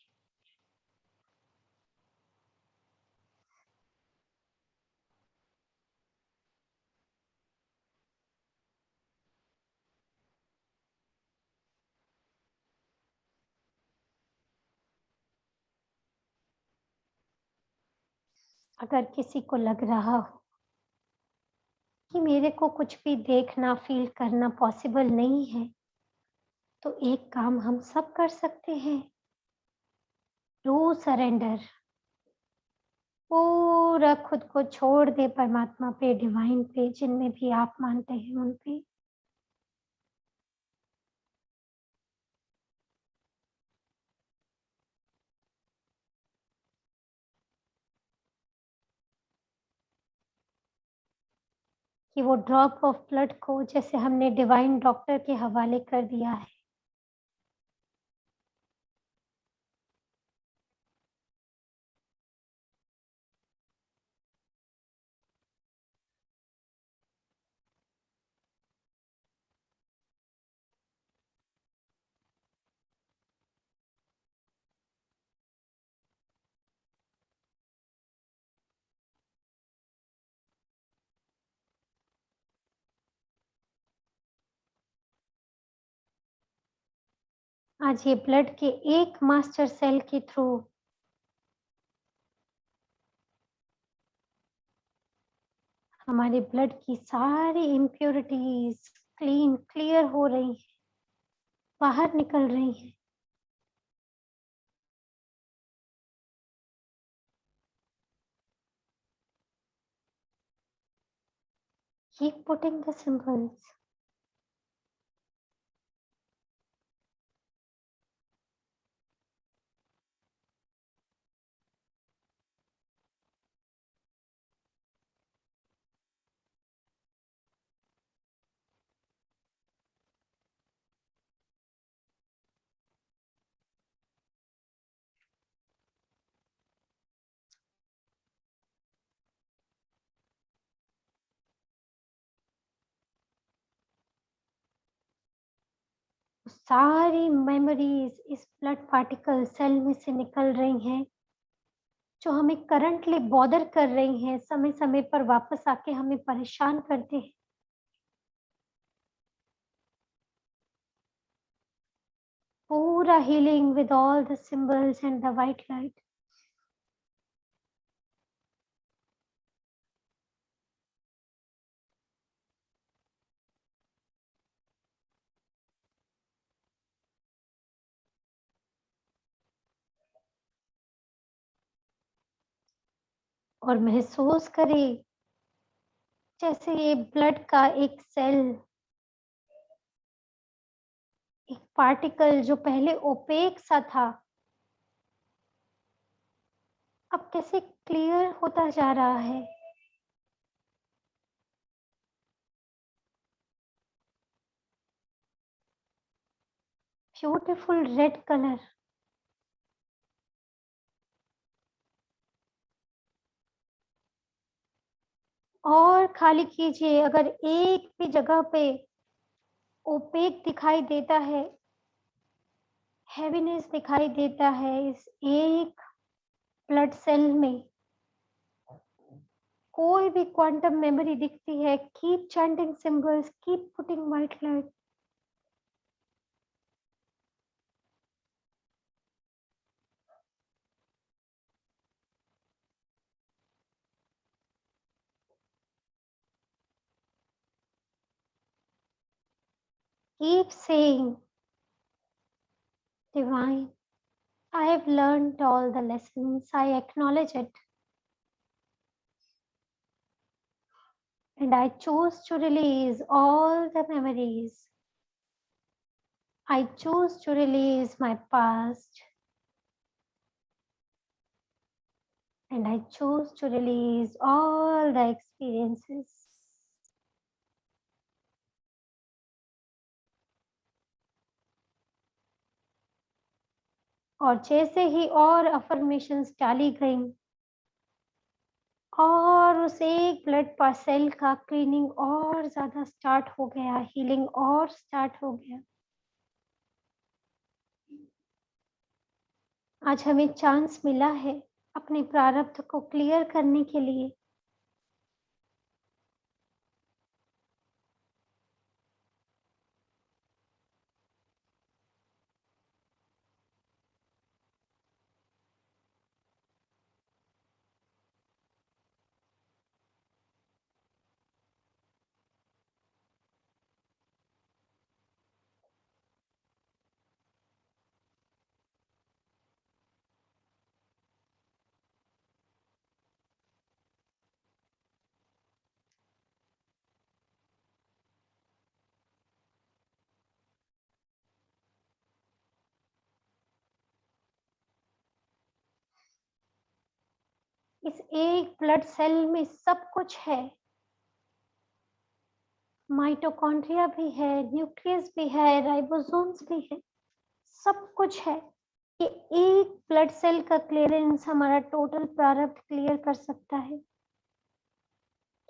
[SPEAKER 1] अगर किसी को लग रहा हो कि मेरे को कुछ भी देखना फील करना पॉसिबल नहीं है, तो एक काम हम सब कर सकते हैं, टू सरेंडर। पूरा खुद को छोड़ दे परमात्मा पे, डिवाइन पे, जिनमें भी आप मानते हैं उन पे। कि वो ड्रॉप ऑफ ब्लड को जैसे हमने डिवाइन डॉक्टर के हवाले कर दिया है, आज ये ब्लड के एक मास्टर सेल के थ्रू हमारे ब्लड की सारी इम्प्योरिटीज क्लीन क्लियर हो रही है, बाहर निकल रही है। Keep putting the symbols. सारी मेमोरीज इस ब्लड पार्टिकल सेल में से निकल रही हैं, जो हमें करंटली बॉदर कर रही हैं, समय समय पर वापस आके हमें परेशान करते हैं। पूरा healing with all the symbols and the white light. और महसूस करें जैसे ये ब्लड का एक सेल, एक पार्टिकल जो पहले ओपेक सा था, अब कैसे क्लियर होता जा रहा है। Beautiful red colour. और खाली कीजिए, अगर एक भी जगह पे ओपेक दिखाई देता है, हैवीनेस दिखाई देता है इस एक ब्लड सेल में, कोई भी क्वांटम मेमोरी दिखती है, keep chanting symbols, keep putting white light. Keep saying, Divine, I have learned all the lessons, I acknowledge it, and I choose to release all the memories. I choose to release my past, and I choose to release all the experiences. और जैसे ही और अफर्मेशंस डाली गई, और उस एक ब्लड सेल का क्लीनिंग और ज्यादा स्टार्ट हो गया, हीलिंग और स्टार्ट हो गया। आज हमें चांस मिला है अपने प्रारब्ध को क्लियर करने के लिए। इस एक ब्लड सेल में सब कुछ है। माइटोकॉन्ड्रिया भी है, न्यूक्लियस भी है, राइबोसोम्स भी है, सब कुछ है। ये एक ब्लड सेल का क्लियरेंस हमारा टोटल प्रारब्ध क्लियर कर सकता है।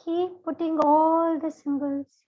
[SPEAKER 1] Keep putting all the symbols.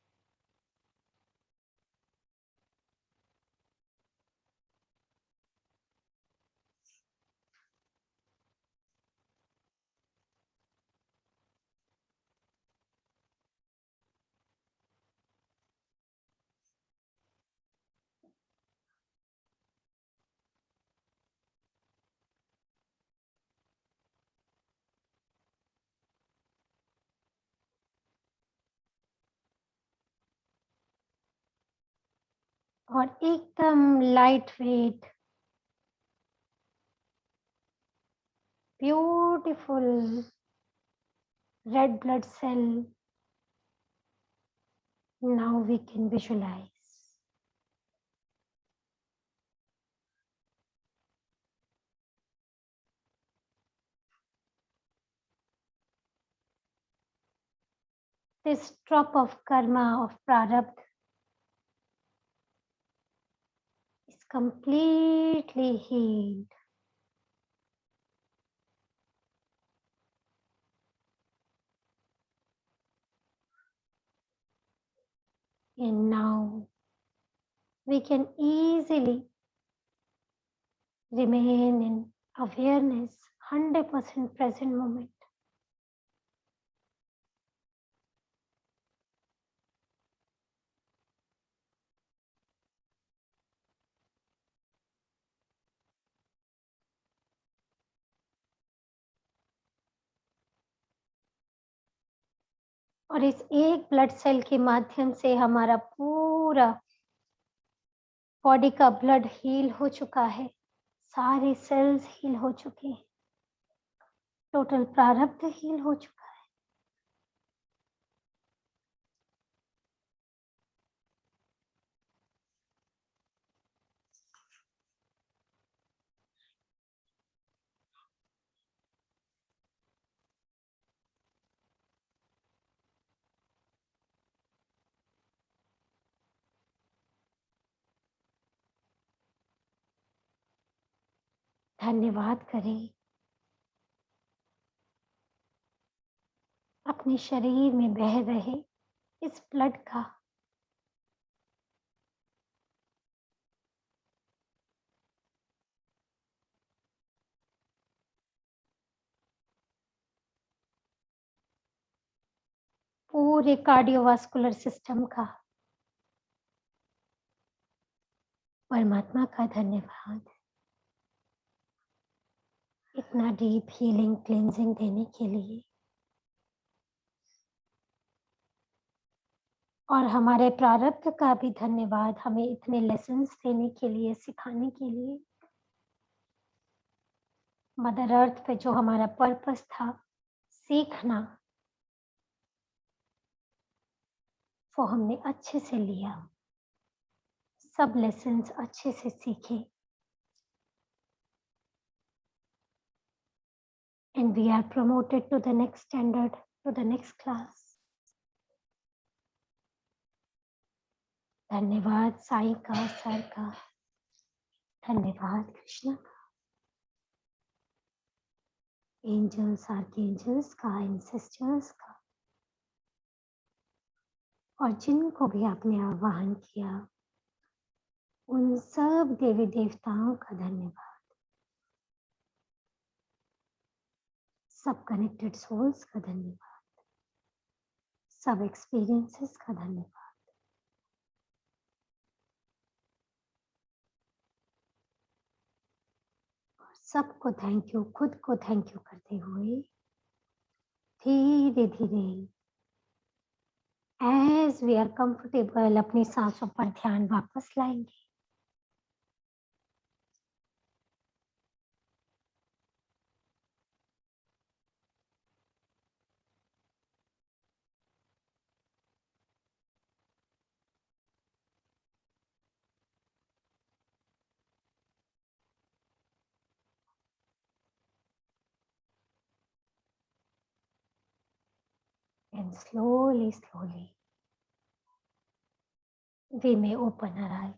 [SPEAKER 1] और एकदम light weight, beautiful red blood cell. Now we can visualize. This drop of karma of prarabdha is completely healed. And now we can easily remain in awareness, 100% present moment. और इस एक ब्लड सेल के माध्यम से हमारा पूरा बॉडी का ब्लड हील हो चुका है, सारे सेल्स हील हो चुके हैं, टोटल प्रारब्ध हील हो चुका है। धन्यवाद करें अपने शरीर में बह रहे इस ब्लड का। पूरे कार्डियोवास्कुलर सिस्टम का। परमात्मा का धन्यवाद इतना डीप हीलिंग क्लींजिंग देने के लिए, और हमारे प्रारब्ध का भी धन्यवाद हमें इतने लेसन्स देने के लिए, सिखाने के लिए। मदर अर्थ पे जो हमारा पर्पस था सीखना, वो हमने अच्छे से लिया, सब लेसन्स अच्छे से सीखे। And we are promoted to the next standard, to the next class. धन्यवाद साईं का, सर का, धन्यवाद कृष्णा का, एंजल्स, आर्कएंजल्स का, एंसेस्टर्स का, और जिनको भी आपने आह्वान किया उन सब देवी देवताओं का धन्यवाद, सब कनेक्टेड सोल्स का धन्यवाद, सब एक्सपीरियंसेस का धन्यवाद। सबको थैंक यू, खुद को थैंक यू करते हुए धीरे धीरे एज वी आर कंफर्टेबल अपनी सांसों पर ध्यान वापस लाएंगे। And slowly, slowly, we may open our eyes.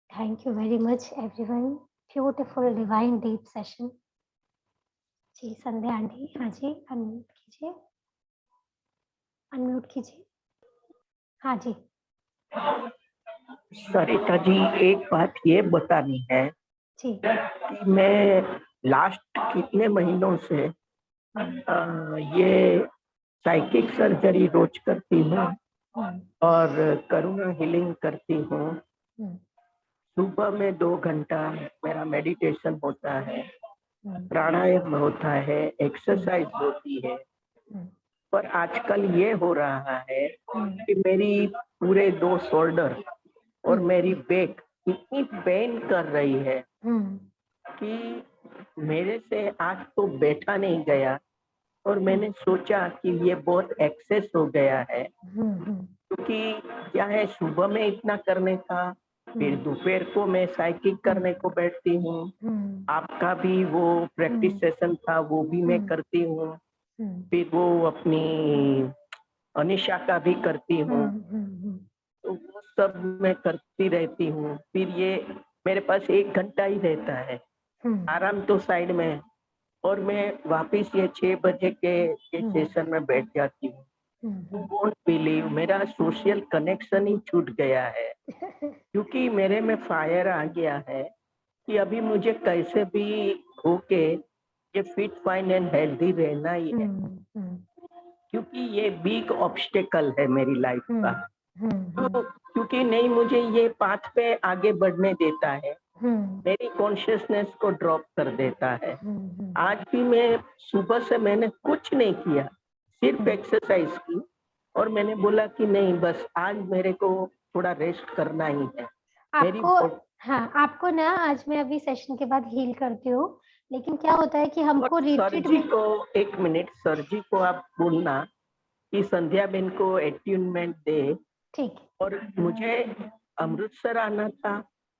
[SPEAKER 1] Thank you very much, everyone. Beautiful, divine, deep session. Ji Sandhya aunty, हाँ जी, अनम्यूट कीजिए, अनम्यूट कीजिए। हाँ जी।
[SPEAKER 2] सरिता जी, एक बात ये बतानी है
[SPEAKER 1] जी।
[SPEAKER 2] कि मैं लास्ट कितने महीनों से ये साइकिक सर्जरी रोज करती हूँ और करुणा हीलिंग करती हूँ। सुबह में 2 घंटा मेरा मेडिटेशन होता है, प्राणायाम होता है, एक्सरसाइज होती है। पर आजकल ये हो रहा है कि मेरी पूरे 2 शोल्डर और मेरी बैक इतनी पेन कर रही है कि मेरे से आज तो बैठा नहीं गया, और मैंने सोचा कि ये बहुत एक्सेस हो गया है, क्योंकि क्या है सुबह में इतना करने का, फिर दोपहर को मैं साइकिक करने को बैठती हूँ, आपका भी वो प्रैक्टिस सेशन था वो भी मैं करती हूँ, फिर वो अपनी अनिशा का भी करती हूँ, तो वो सब मैं करती रहती हूँ। फिर ये मेरे पास 1 घंटा ही रहता है, आराम तो साइड में, और मैं वापिस ये 6 बजे के सेशन में बैठ जाती हूँ। यू वोंट बिलीव, मेरा सोशल कनेक्शन ही छूट गया है, क्योंकि मेरे में फायर आ गया है कि अभी मुझे कैसे भी होके ये फिट फाइन एंड हेल्दी रहना ही है, क्योंकि ये बिग ऑब्स्टेकल है मेरी लाइफ का। तो क्योंकि नहीं मुझे ये पाथ पे आगे बढ़ने देता है, मेरी कॉन्शियसनेस को ड्रॉप कर देता है। आज भी मैं सुबह से मैंने कुछ नहीं किया, सिर्फ एक्सरसाइज की, और मैंने बोला कि नहीं बस आज मेरे को थोड़ा रेस्ट करना ही है। मेरी
[SPEAKER 1] आपको हाँ, आपको ना आज मैं अभी सेशन के बाद हील करती हूँ, लेकिन क्या होता है कि हमको
[SPEAKER 2] सर
[SPEAKER 1] रिट्रीट
[SPEAKER 2] जी
[SPEAKER 1] में
[SPEAKER 2] को 1 मिनट, सर जी को आप बोलना कि संध्या बेन को अट्यूनमेंट दे।
[SPEAKER 1] ठीक।
[SPEAKER 2] और मुझे अमृतसर आना था,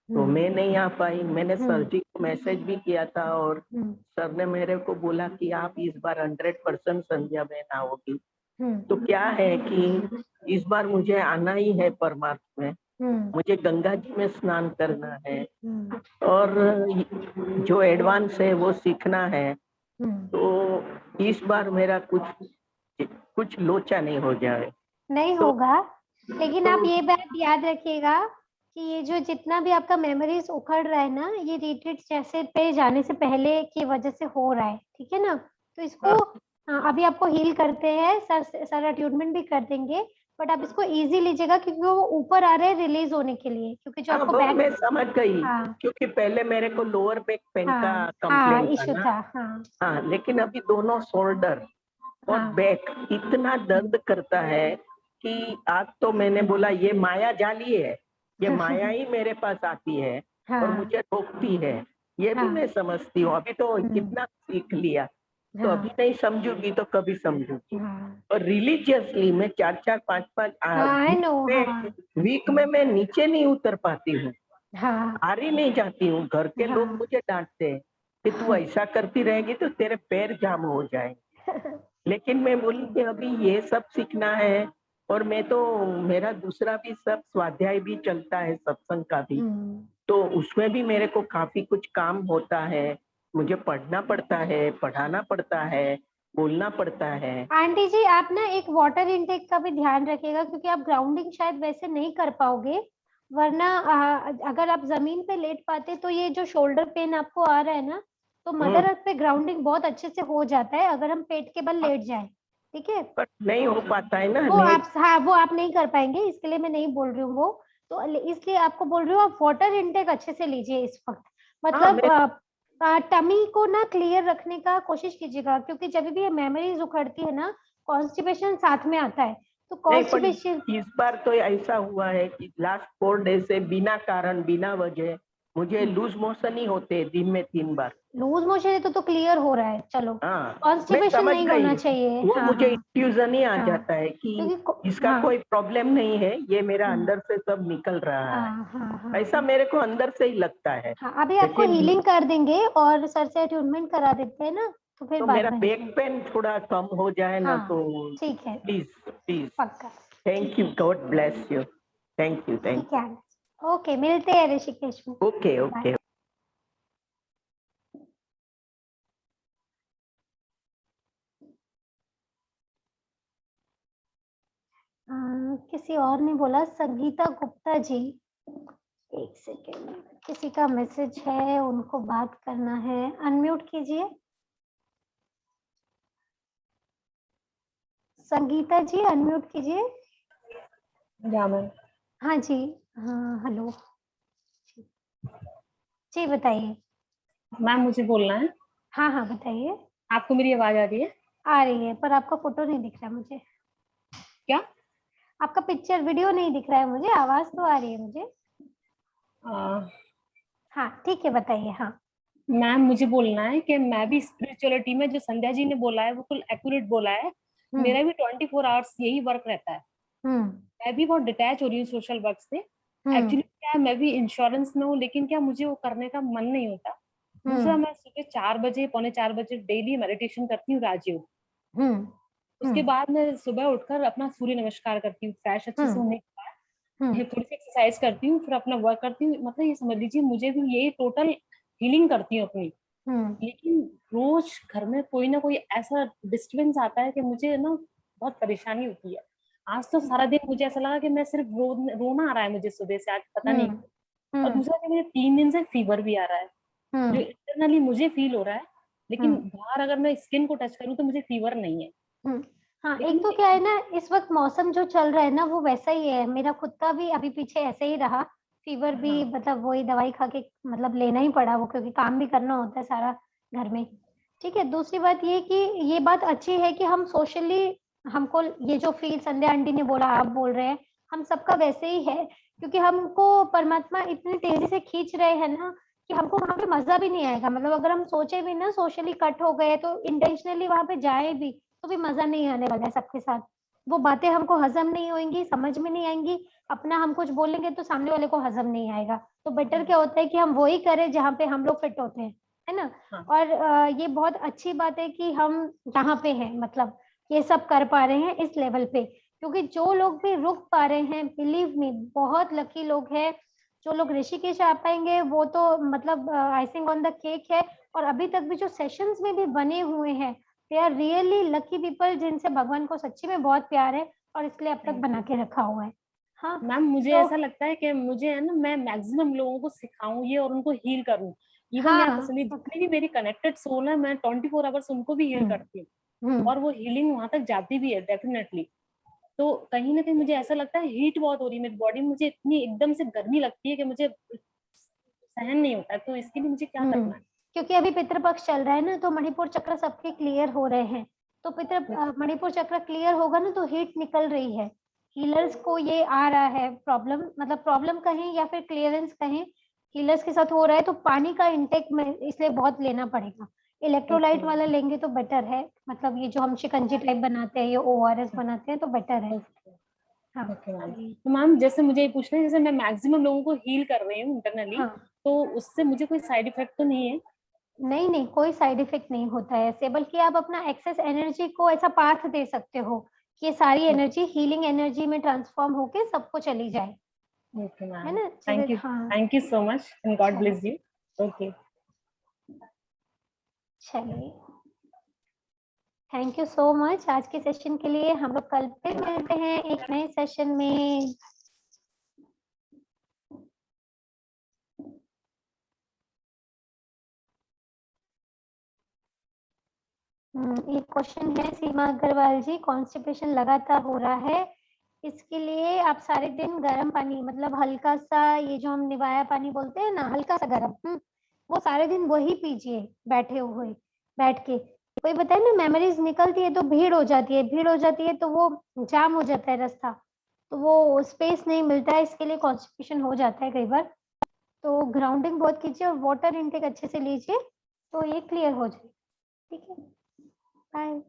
[SPEAKER 2] तो मैं नहीं आ पाई। मैंने सर जी को मैसेज भी किया था, और सर ने मेरे को बोला कि आप इस बार 100% संध्या बेन आओगी। तो क्या है कि इस बार मुझे आना ही है परमार्थ में, मुझे गंगा जी में स्नान करना है, और जो एडवांस है वो सीखना है। तो इस बार मेरा कुछ लोचा नहीं हो जाए।
[SPEAKER 1] नहीं
[SPEAKER 2] तो
[SPEAKER 1] होगा, लेकिन आप ये बात याद रखिएगा कि ये जो जितना भी आपका मेमोरीज उखड़ रहा है ना, ये रिट्रीट जैसे पे जाने से पहले की वजह से हो रहा है, ठीक है ना। तो इसको अभी आपको हील करते हैं, सर अट्यूनमेंट भी कर देंगे, बट आप इसको इजी लीजिएगा क्योंकि वो ऊपर आ रहे हैं रिलीज होने के लिए, क्योंकि जो आपको
[SPEAKER 2] वो
[SPEAKER 1] बैक
[SPEAKER 2] मैं समझ गई,
[SPEAKER 1] हाँ
[SPEAKER 2] क्योंकि पहले मेरे को लोअर बैक पेन का
[SPEAKER 1] हाँ हाँ
[SPEAKER 2] कंप्लेन था
[SPEAKER 1] इशू
[SPEAKER 2] ना।
[SPEAKER 1] था। हाँ
[SPEAKER 2] हाँ, लेकिन अभी दोनों शोल्डर और
[SPEAKER 1] हाँ
[SPEAKER 2] बैक इतना दर्द करता है कि आज तो मैंने बोला ये माया जाली है, ये माया ही मेरे पास आती है और
[SPEAKER 1] हाँ
[SPEAKER 2] मुझे रोकती है। ये भी
[SPEAKER 1] हाँ
[SPEAKER 2] मैं समझती हूँ, अभी तो कितना सीख लिया, तो अभी
[SPEAKER 1] हाँ
[SPEAKER 2] नहीं समझूंगी तो कभी समझूंगी।
[SPEAKER 1] हाँ
[SPEAKER 2] और रिलीजियसली मैं 4-4 5-5
[SPEAKER 1] आई नो। हाँ
[SPEAKER 2] वीक में मैं नीचे नहीं उतर पाती हूँ,
[SPEAKER 1] हाँ
[SPEAKER 2] हार ही नहीं जाती हूँ। घर के लोग
[SPEAKER 1] हाँ
[SPEAKER 2] मुझे डांटते हैं कि तू ऐसा करती रहेगी तो तेरे पैर जाम हो जाएंगे। लेकिन मैं बोली कि अभी ये सब सीखना है, और मैं तो मेरा दूसरा भी सब स्वाध्याय भी चलता है, सत्संग का भी, तो उसमें भी मेरे को काफी कुछ काम होता है। मुझे पढ़ना पड़ता है, पढ़ाना पड़ता है, बोलना पड़ता है।
[SPEAKER 1] आंटी जी, आप ना एक वाटर इनटेक का भी ध्यान रखिएगा, क्योंकि आप ग्राउंडिंग शायद वैसे नहीं कर पाओगे, वरना अगर आप जमीन पे लेट पाते तो ये जो शोल्डर पेन आपको आ रहा है ना, तो मदर अर्थ पे ग्राउंडिंग बहुत अच्छे से हो जाता है अगर हम पेट के बल लेट जाए, ठीक है।
[SPEAKER 2] पर नहीं हो पाता है ना
[SPEAKER 1] वो
[SPEAKER 2] नहीं।
[SPEAKER 1] आप हाँ वो आप नहीं कर पाएंगे, इसके लिए मैं नहीं बोल रही हूँ वो, तो इसलिए आपको बोल रही हूँ आप वाटर इनटेक अच्छे से लीजिए इस वक्त, मतलब टमी को ना क्लियर रखने का कोशिश कीजिएगा, क्योंकि जब भी ये मेमोरीज उखड़ती है ना, कॉन्स्टिपेशन साथ में आता है, तो
[SPEAKER 2] नहीं, पर
[SPEAKER 1] कॉन्स्टिपेशन
[SPEAKER 2] इस बार तो ऐसा हुआ है कि लास्ट 4 डेज से बिना कारण बिना वजह मुझे लूज मोशन ही होते हैं दिन में 3 बार।
[SPEAKER 1] लूज मोशन है तो क्लियर हो रहा है, चलो
[SPEAKER 2] हाँ, मैं
[SPEAKER 1] कॉन्स्टिपेशन
[SPEAKER 2] समझ
[SPEAKER 1] नहीं
[SPEAKER 2] गई,
[SPEAKER 1] होना चाहिए।
[SPEAKER 2] वो
[SPEAKER 1] हाँ
[SPEAKER 2] मुझे
[SPEAKER 1] हाँ
[SPEAKER 2] इंफ्यूजन ही आ
[SPEAKER 1] हाँ,
[SPEAKER 2] जाता है कि इसका
[SPEAKER 1] हाँ
[SPEAKER 2] कोई प्रॉब्लम नहीं है, ये मेरा
[SPEAKER 1] हाँ
[SPEAKER 2] अंदर से सब निकल रहा है,
[SPEAKER 1] हाँ हाँ हाँ
[SPEAKER 2] ऐसा मेरे को अंदर से ही लगता है।
[SPEAKER 1] हाँ, अभी आपको
[SPEAKER 2] लेकिन
[SPEAKER 1] हीलिंग कर देंगे और सर से अट्यूनमेंट करा देते हैं ना, तो फिर
[SPEAKER 2] तो
[SPEAKER 1] बात
[SPEAKER 2] मेरा
[SPEAKER 1] बन
[SPEAKER 2] बैक
[SPEAKER 1] जाएगी।
[SPEAKER 2] पेन थोड़ा कम हो जाए ना, तो
[SPEAKER 1] हाँ ठीक है,
[SPEAKER 2] प्लीज प्लीज।
[SPEAKER 1] पक्का।
[SPEAKER 2] Thank you, God bless you. Thank you,
[SPEAKER 1] ठीक
[SPEAKER 2] थैंक
[SPEAKER 1] है, ओके, मिलते हैं ऋषिकेश में।
[SPEAKER 2] यू। Okay
[SPEAKER 1] bye.
[SPEAKER 2] ओके।
[SPEAKER 1] किसी और ने बोला, संगीता गुप्ता जी, एक सेकेंड, किसी का मैसेज है, उनको बात करना है, अनम्यूट कीजिए। संगीता जी अनम्यूट कीजिए।
[SPEAKER 3] मैम।
[SPEAKER 1] हाँ जी, हाँ हेलो जी, बताइए।
[SPEAKER 3] मैम मुझे बोलना है।
[SPEAKER 1] हाँ हाँ बताइए।
[SPEAKER 3] आपको मेरी आवाज आ रही है?
[SPEAKER 1] आ रही है, पर आपका फोटो नहीं दिख रहा मुझे।
[SPEAKER 3] क्या?
[SPEAKER 1] आपका पिक्चर वीडियो नहीं दिख रहा है मुझे, आवाज तो आ रही है मुझे। हाँ ठीक है, बताइए। हाँ
[SPEAKER 3] मैम मुझे बोलना है कि मैं भी स्पिरिचुअलिटी में जो संध्या जी ने बोला है वो फुल एक्यूरेट बोला है। मेरा भी 24 आवर्स यही वर्क रहता है।
[SPEAKER 1] हम्म
[SPEAKER 3] मैं भी बहुत डिटैच हो रही हूँ सोशल वर्क से।
[SPEAKER 1] हम्म
[SPEAKER 3] एक्चुअली क्या है, मैं भी इंश्योरेंस में हूँ, लेकिन क्या मुझे वो करने का मन नहीं होता। दूसरा,
[SPEAKER 1] हम्म
[SPEAKER 3] मैं सुबह 4 बजे 3:45 बजे डेली मेडिटेशन करती हूँ राजयोग। उसके बाद मैं सुबह उठकर अपना सूर्य नमस्कार करती हूँ, फ्रेश अच्छे से होने के बाद थोड़ी सी एक्सरसाइज करती हूँ, फिर अपना वर्क करती हूँ। मतलब ये समझ लीजिए मुझे भी यही टोटल हीलिंग करती हूँ अपनी। लेकिन रोज घर में कोई ना कोई ऐसा डिस्टर्बेंस आता है कि मुझे ना बहुत परेशानी होती है। आज तो सारा दिन मुझे ऐसा लगा कि मैं सिर्फ रोना आ रहा है मुझे सुबह से, आज पता नहीं। और दूसरा कि मुझे 3 दिन से फीवर भी आ रहा है, जो इंटरनली मुझे फील हो रहा है, लेकिन बाहर अगर मैं स्किन को टच करूँ तो मुझे फीवर नहीं है।
[SPEAKER 1] हाँ, एक तो क्या है ना, इस वक्त मौसम जो चल रहा है ना वो वैसा ही है। मेरा खुद का भी अभी पीछे ऐसे ही रहा, फीवर भी मतलब वही दवाई खा के मतलब लेना ही पड़ा वो, क्योंकि काम भी करना होता है सारा घर में। ठीक है, दूसरी बात ये कि ये बात अच्छी है कि हम सोशली, हमको ये जो फील संध्या आंटी ने बोला, आप बोल रहे हैं, हम सबका वैसे ही है, क्योंकि हमको परमात्मा इतनी तेजी से खींच रहे हैं ना कि हमको वहां पे मजा भी नहीं आएगा। मतलब अगर हम सोचे भी ना सोशली कट हो गए तो इंटेंशनली वहां पे जाए भी तो भी मजा नहीं आने वाला है सबके साथ। वो बातें हमको हजम नहीं होंगी, समझ में नहीं आएंगी, अपना हम कुछ बोलेंगे तो सामने वाले को हजम नहीं आएगा। तो बेटर क्या होता है कि हम वही करें जहाँ पे हम लोग फिट होते हैं, है ना। और ये बहुत अच्छी बात है कि हम यहाँ पे हैं, मतलब ये सब कर पा रहे हैं इस लेवल पे, क्योंकि जो लोग भी रुक पा रहे हैं, बिलीव मी, बहुत लकी लोग हैं। जो लोग ऋषिकेश आ पाएंगे वो तो मतलब आइसिंग ऑन द केक है। और अभी तक भी जो सेशंस में भी बने हुए हैं, they are really lucky people, जिनसे भगवान को सच्ची में बहुत प्यार है और इसलिए अब तक बना के रखा हुआ है। हाँ
[SPEAKER 3] मैम, मुझे
[SPEAKER 1] तो
[SPEAKER 3] ऐसा लगता है कि मुझे है ना, मैं मैक्सिमम लोगों को सिखाऊं ये और उनको हील करूं। इवन यहाँ पर्सनली जितनी भी मेरी कनेक्टेड सोल है, मैं 24 आवर्स उनको भी हील करती हूँ, और वो हीलिंग वहां तक जाती भी है डेफिनेटली। तो कहीं ना कहीं मुझे ऐसा लगता है हीट बहुत हो रही है मेरी बॉडी में, मुझे इतनी एकदम से गर्मी लगती है कि मुझे सहन नहीं होता है। तो इसके लिए मुझे क्या करना है?
[SPEAKER 1] क्योंकि अभी पितृपक्ष चल रहा है ना, तो मणिपुर चक्र सबके क्लियर हो रहे हैं। तो मणिपुर चक्र क्लियर होगा ना तो हीट निकल रही है। हीलर्स को ये आ रहा है प्रॉब्लम, मतलब प्रॉब्लम कहें या फिर क्लियरेंस कहें, हीलर्स के साथ हो रहा है। तो पानी का इंटेक में इसलिए बहुत लेना पड़ेगा। इलेक्ट्रोलाइट वाला लेंगे तो बेटर है, मतलब ये जो हम शिकंजी टाइप बनाते हैं, ये ORS बनाते हैं तो बेटर है। हाँ
[SPEAKER 3] तो मैम, जैसे मुझे ये पूछना है, जैसे मैं मैक्सिमम लोगों को हील कर रही हूँ इंटरनली, तो उससे मुझे कोई साइड इफेक्ट तो नहीं है?
[SPEAKER 1] नहीं नहीं, कोई साइड इफेक्ट नहीं होता है ऐसे, बल्कि आप अपना एक्सेस एनर्जी को ऐसा पाथ दे सकते हो कि ये सारी एनर्जी हीलिंग एनर्जी में ट्रांसफॉर्म होके सबको चली जाए।
[SPEAKER 3] ओके
[SPEAKER 1] है
[SPEAKER 3] मैम,
[SPEAKER 1] ना।
[SPEAKER 3] थैंक यू,
[SPEAKER 1] हाँ
[SPEAKER 3] thank you so much and God bless you. Okay,
[SPEAKER 1] चलिए, थैंक यू सो मच आज के सेशन के लिए। हम लोग कल फिर मिलते हैं एक नए सेशन में। एक क्वेश्चन है सीमा अग्रवाल जी, कॉन्स्टिपेशन लगातार हो रहा है, इसके लिए आप सारे दिन गर्म पानी, मतलब हल्का सा, ये जो हम निवाया पानी बोलते हैं ना, हल्का सा गर्म, वो सारे दिन वही पीजिए बैठे हुए, बैठ के। कोई बताए ना, मेमोरीज निकलती है तो भीड़ हो जाती है, भीड़ हो जाती है तो वो जाम हो जाता है रास्ता, तो वो स्पेस नहीं मिलता है, इसके लिए कॉन्स्टिपेशन हो जाता है कई बार। तो ग्राउंडिंग बहुत कीजिए और वाटर इनटेक अच्छे से लीजिए तो ये क्लियर हो जाए। ठीक है, बाय।